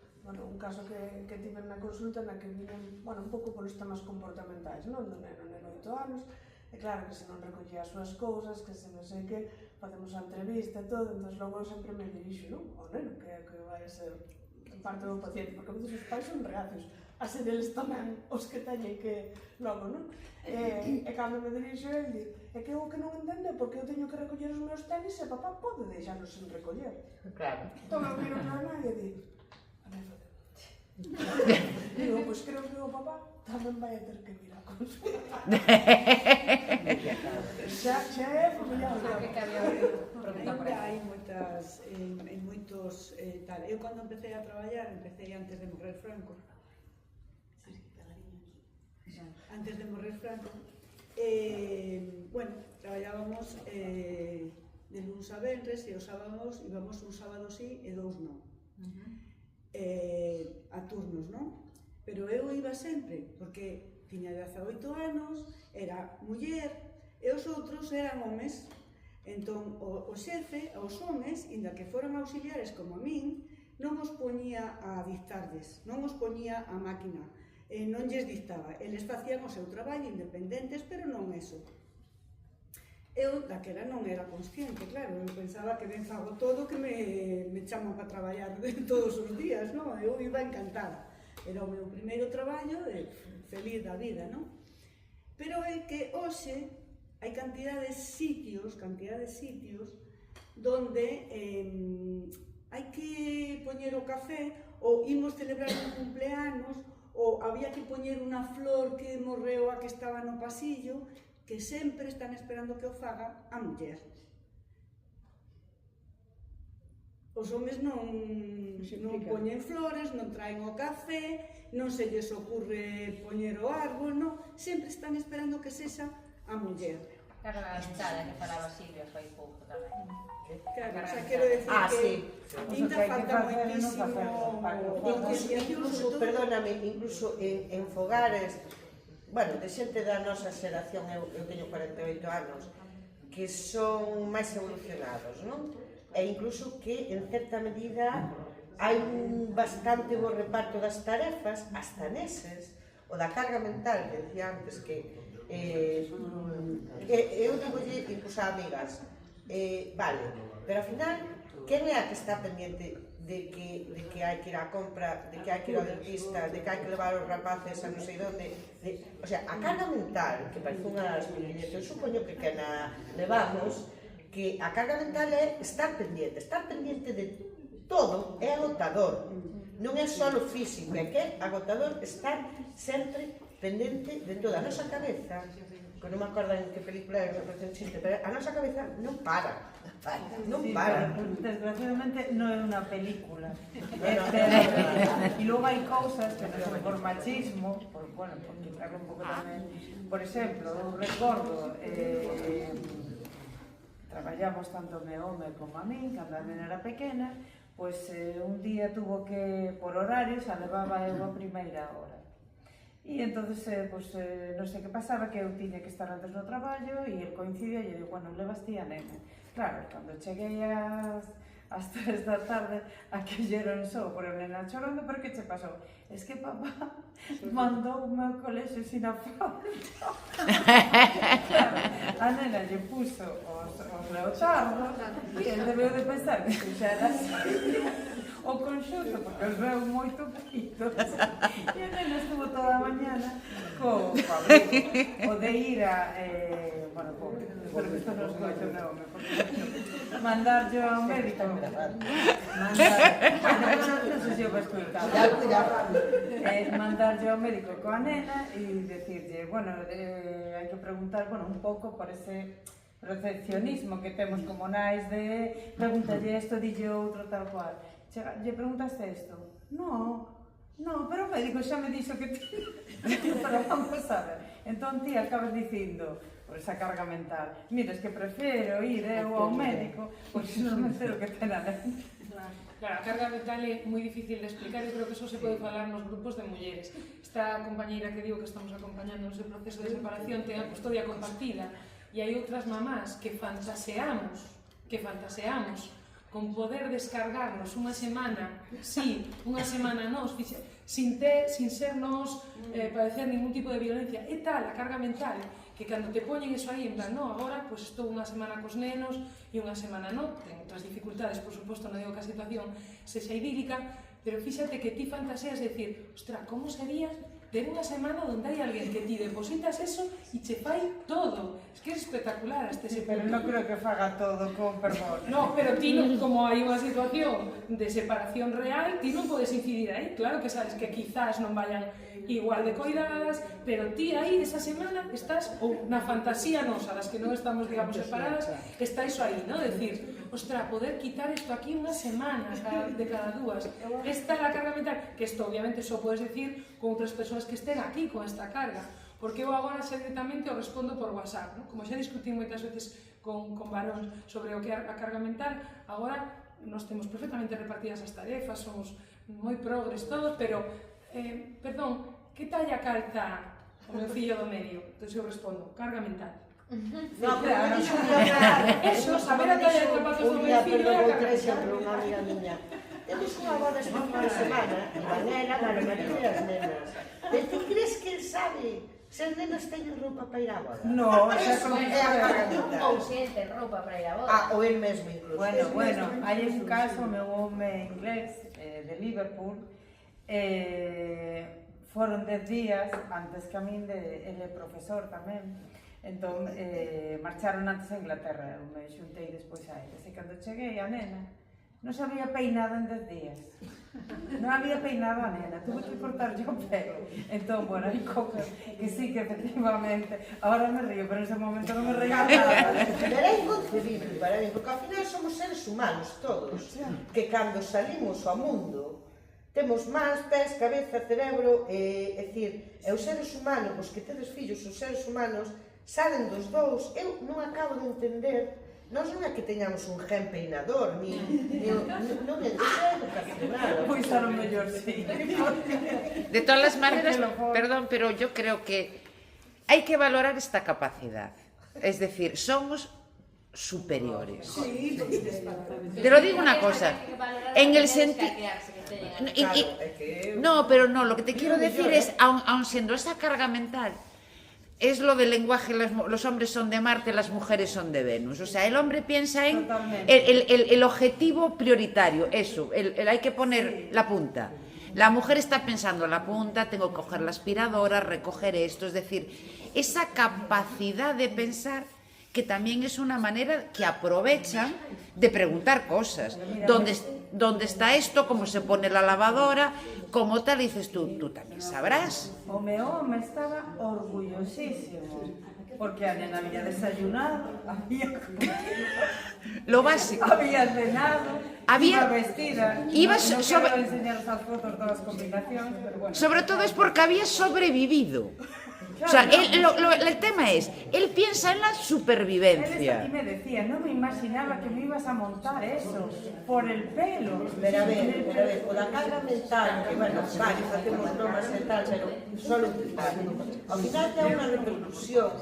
caso que tive na consulta na que viñen, un pouco polos temas comportamentais, non? Do neno de 8 anos, e claro que se non recollía as súas cousas, que se non sei que, facemos a entrevista e todo, entón logo sempre me dirixo, non? O neno, que vai a ser parte do paciente, porque a veces os pais son reacios a ser eles tamén os que teñen que logo, non? E cando me dirixo el, di, é que eu que non entende porque eu teño que recoller os meus tenis e papá pode deixarnos sen recoller. Claro. Entón eu miro na nai e di, digo, pois creo que o papá tamén vai a ter que vir a consulta. Xa é familiar. Ainda hai moitas, en moitos tal. Eu cando empecé a traballar, empecé antes de morrer Franco. Antes de morrer Franco, traballábamos de luns a venres e os sábados íbamos un sábado sí e dous non. A turnos, non? Pero eu iba sempre, porque tiña 18 anos, era muller e os outros eran homes. Entón, o xefe, aos homes, inda que foran auxiliares como a min, non os poñía a dictarles, non os poñía a máquina, non lles dictaba. Eles facían o seu traballo independentes, pero non eso. Eu, daquela, non era consciente, claro, eu pensaba que ben fago todo, que me chaman para traballar todos os días, non? Eu iba encantada. Era o meu primeiro traballo, feliz da vida, non? Pero é que hoxe hai cantidad de sitios donde hai que poñer o café ou imos celebrar un cumpleanos ou había que poñer unha flor que morreu a que estaba no pasillo, que sempre están esperando que o faga a muller. Os homes non poñen flores, non traen o café, non se lles ocurre poñer o árbol, non, sempre están esperando que sexa a muller. Carga dentada, que falaba Silvia fai pouco tamén. Claro, o sea, quero decir que ainda falta moitísimo concienciación. Perdóname, incluso en fogares, bueno, de xente da nosa xeración, eu teño 48 anos, que son máis evolucionados, non? E incluso que, en certa medida, hai un bastante bo reparto das tarefas, hasta neses, o da carga mental, que decía antes, que eu digolle incluso a amigas, vale, pero ao final, quen é a que está pendiente de que hai que ir á compra, de que hai que ir ao dentista, de que hai que levar os rapaces a non sei onde, o sea, a carga mental, que parece unha das miñas, eu supoño que na levamos, que a carga mental é estar pendiente de todo, é agotador, non é só o físico, é que é agotador estar sempre pendente de toda a nosa cabeza, que non me acordo en que película é que me chiste, pero a nosa cabeza non para. Desgraciadamente non é unha película. E logo hai cousas que por machismo, por quitarle un pouco tamén, por exemplo, eu recordo, traballamos tanto o meu home como a min, cando a nena era pequena, pois un día tuvo que, por horarios, a levaba eu a primeira hora. E entonces, non sei que pasaba, que eu tiña que estar antes no traballo e el coincidia e eu digo, bueno, levas ti a nena. Claro, cando cheguei ás 3 da tarde, aquelleron só por a nena chorando, pero que che pasou? Es que papá mandou o meu colexio sin a falta. Claro, a nena lle puso os leotardos e el debeu de pensar que xa era así. o conxunto, porque os veo moito peitos. E a nena estuvo toda a mañana co abrigo, o de ir a, bueno, espero que isto non escoito o meu home, mandar yo ao médico, non sei se o vai escoitar, mandar yo ao médico coa nena e decirlle, bueno, hai que preguntar, bueno, un pouco por ese recepcionismo que temos como nais de pregúntalle isto, dille outro, tal cual. Lle preguntaste isto? No, pero o médico xa me dixo que ti... Pero vamos a ver. Entón ti acabas dicindo, por esa carga mental, mira, es que prefiro ir eu ao médico, porque non me entero que ten a nena. Claro, a carga mental é moi difícil de explicar e creo que eso se pode falar nos grupos de mulleres. Esta compañeira que digo que estamos acompañando nese proceso de separación ten a custodia compartida e hai outras mamás que fantaseamos con poder descargarnos unha semana, sí, unha semana nos, sin ser nos padecer ningún tipo de violencia. É tal a carga mental que cando te poñen eso aí, en plan, no, agora, pues estou unha semana cos nenos e unha semana non, ten outras dificultades, por suposto, non digo que a situación sexa idílica, pero fíxate que ti fantaseas de decir, ostra, como sería ter unha semana onde hai alguén que ti depositas eso e che fai todo. Es que é espectacular hasta ese punto. Pero non creo que faga todo con perdón. No, pero ti, como hai unha situación de separación real, ti non podes incidir aí. Claro que sabes que quizás non vayan igual de coidadas, pero ti aí esa semana estás, ou na fantasía nosa, das que non estamos, digamos, separadas, está iso aí, non? Decir, ostra, poder quitar isto aquí unha semana de cada dúas. Esta é a carga mental, que isto obviamente só podes decir con outras persoas que estén aquí con esta carga, porque eu agora xa directamente o respondo por WhatsApp, non? Como xa discutín moitas veces con varóns sobre o que é a carga mental, agora nos temos perfectamente repartidas as tarefas, somos moi progres todos, pero, perdón, que talla calza o meu fillo do medio? Entón eu respondo, carga mental. No, pero eso, saber a talla de zapatos do meu fillo é a carga mental. Temos unha boda esta fin de semana e van ela, María María e as nenas. Pero ti crees que el sabe se as nenas teñen roupa para ir á boda? No, eso é a carga mental. Ou se ten roupa para ir á boda. Ou el mesmo incluso. Bueno, hai un caso, meu home inglés de Liverpool, foron 10 días antes que a min, ele é profesor tamén, entón marcharon antes a Inglaterra, eu me xuntei despois a eles, e cando cheguei a nena, non se había peinado en 10 días. Non había peinado a nena, tuve que cortar yo o pelo. Entón, bueno, hai cosas que sí que efectivamente, ahora me río, pero en ese momento non me río nada. Pero é inconcebible para mí, porque ao final somos seres humanos todos, que cando salimos ao mundo, temos mans, pés, cabeza, cerebro, é dicir, e os seres humanos, os que tedes fillos, os seres humanos, salen dos dous. Eu non acabo de entender. Nós non é que teñamos un gen peinador, non é educacional. Pois a lo mellor, sí. De todas as maneiras, perdón, pero yo creo que hai que valorar esta capacidad. Es decir, somos superiores. Te lo digo una cosa, en el sentido... No, pero no, lo que te quiero decir es, aun siendo esa carga mental, es lo del lenguaje, los hombres son de Marte, las mujeres son de Venus. O sea, el hombre piensa en el objetivo prioritario, eso, hay que poner la punta. La mujer está pensando la punta, tengo que coger la aspiradora, recoger esto, es decir, esa capacidad de pensar que también es una manera que aprovechan de preguntar cosas. ¿Dónde está esto? ¿Cómo se pone la lavadora? Como tal, dices tú también sabrás. O meu home estaba orgullosísimo, porque a nena había desayunado, había comido, lo básico. había cenado, iba vestida. No quiero enseñaros las fotos de las combinaciones, pero bueno. Sobre todo es porque había sobrevivido. O sea, el tema es, él piensa en la supervivencia. Él me decía, no me imaginaba que me ibas a montar eso, por el pelo. Pero a ver, con la carga mental, que bueno, vale, facemos bromas e tal, pero solo ao final ten unha repercusión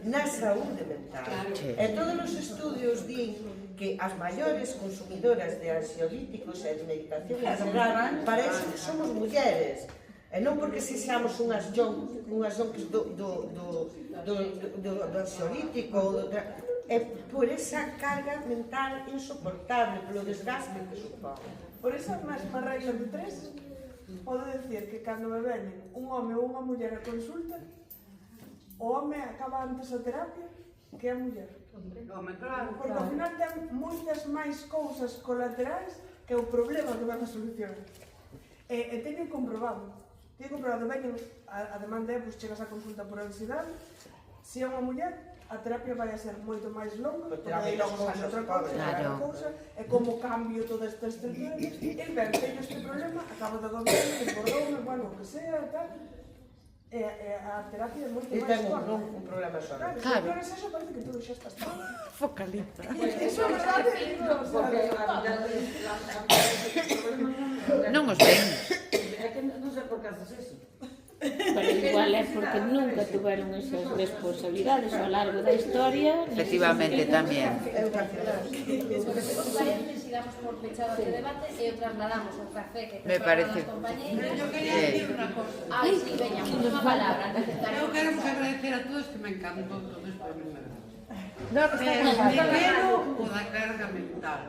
na saúde mental. E todos os estudios din que as maiores consumidoras de ansiolíticos e de medicación en general, para eso somos mulleres. E non porque se xamos unhas jonques do ansiolítico, por esa carga mental insoportable, polo desgaste que supón. Por esa mesma regla de 3, podo decir que cando me venen un home ou unha muller a consulta, o home acaba antes a terapia que a muller. Porque ao final ten moitas máis cousas colaterais que o problema que van a solucionar. E teño comprobado, veño, a demanda é, pois chegas a consulta por ansiedade, se é unha muller, a terapia vai a ser moito máis longa, porque aí logo sale outra cousa, e como cambio toda esta estructura, e ben, teño este problema, acabo de gobernar, desbordoume, bueno, o que sea, tal, e a terapia é moito máis corta. E ten un problema só. Claro, se non é eso, parece que todo xa está mal. Focalista. Iso é verdade, Non os ven. É que non sei por que haces eso. Pero igual é porque nunca tuveron esas responsabilidades ao largo da historia. Efectivamente, tamén. Si damos por fechado este debate e o trasladamos ao café que Me parece. compañeiros. Eu quería decir unha cosa. Ai, sí, veña, unha palabra. Eu quero agradecer a todos que me encantou todo isto de primeira vez. No, Primero, o da carga mental.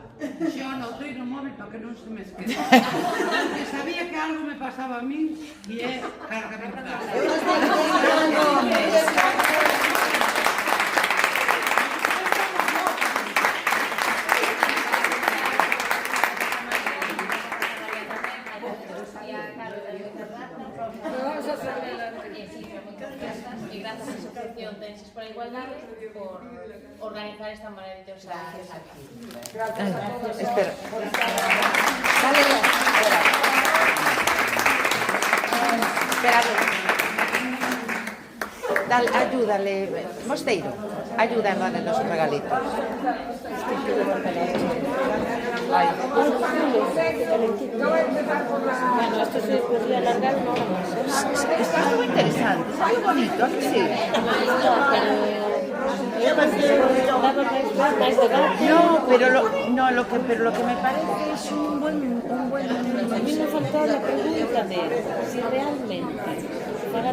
Yo anotei no móvil para que non se me esquece. Porque sabía que algo me pasaba a min e é carga mental. Y gracias a la Asociación Tenses por la Igualdad por organizar esta maravillosa Gracias. Espera. Dale, ayúdale, Mosteiro, ayuda a darle los regalitos. Bueno, esto se podría alargar una hora más. Está muy interesante, está muy bonito, ¿a que sí? No, pero lo que me parece es un buen... A mí me faltó la pregunta de si realmente para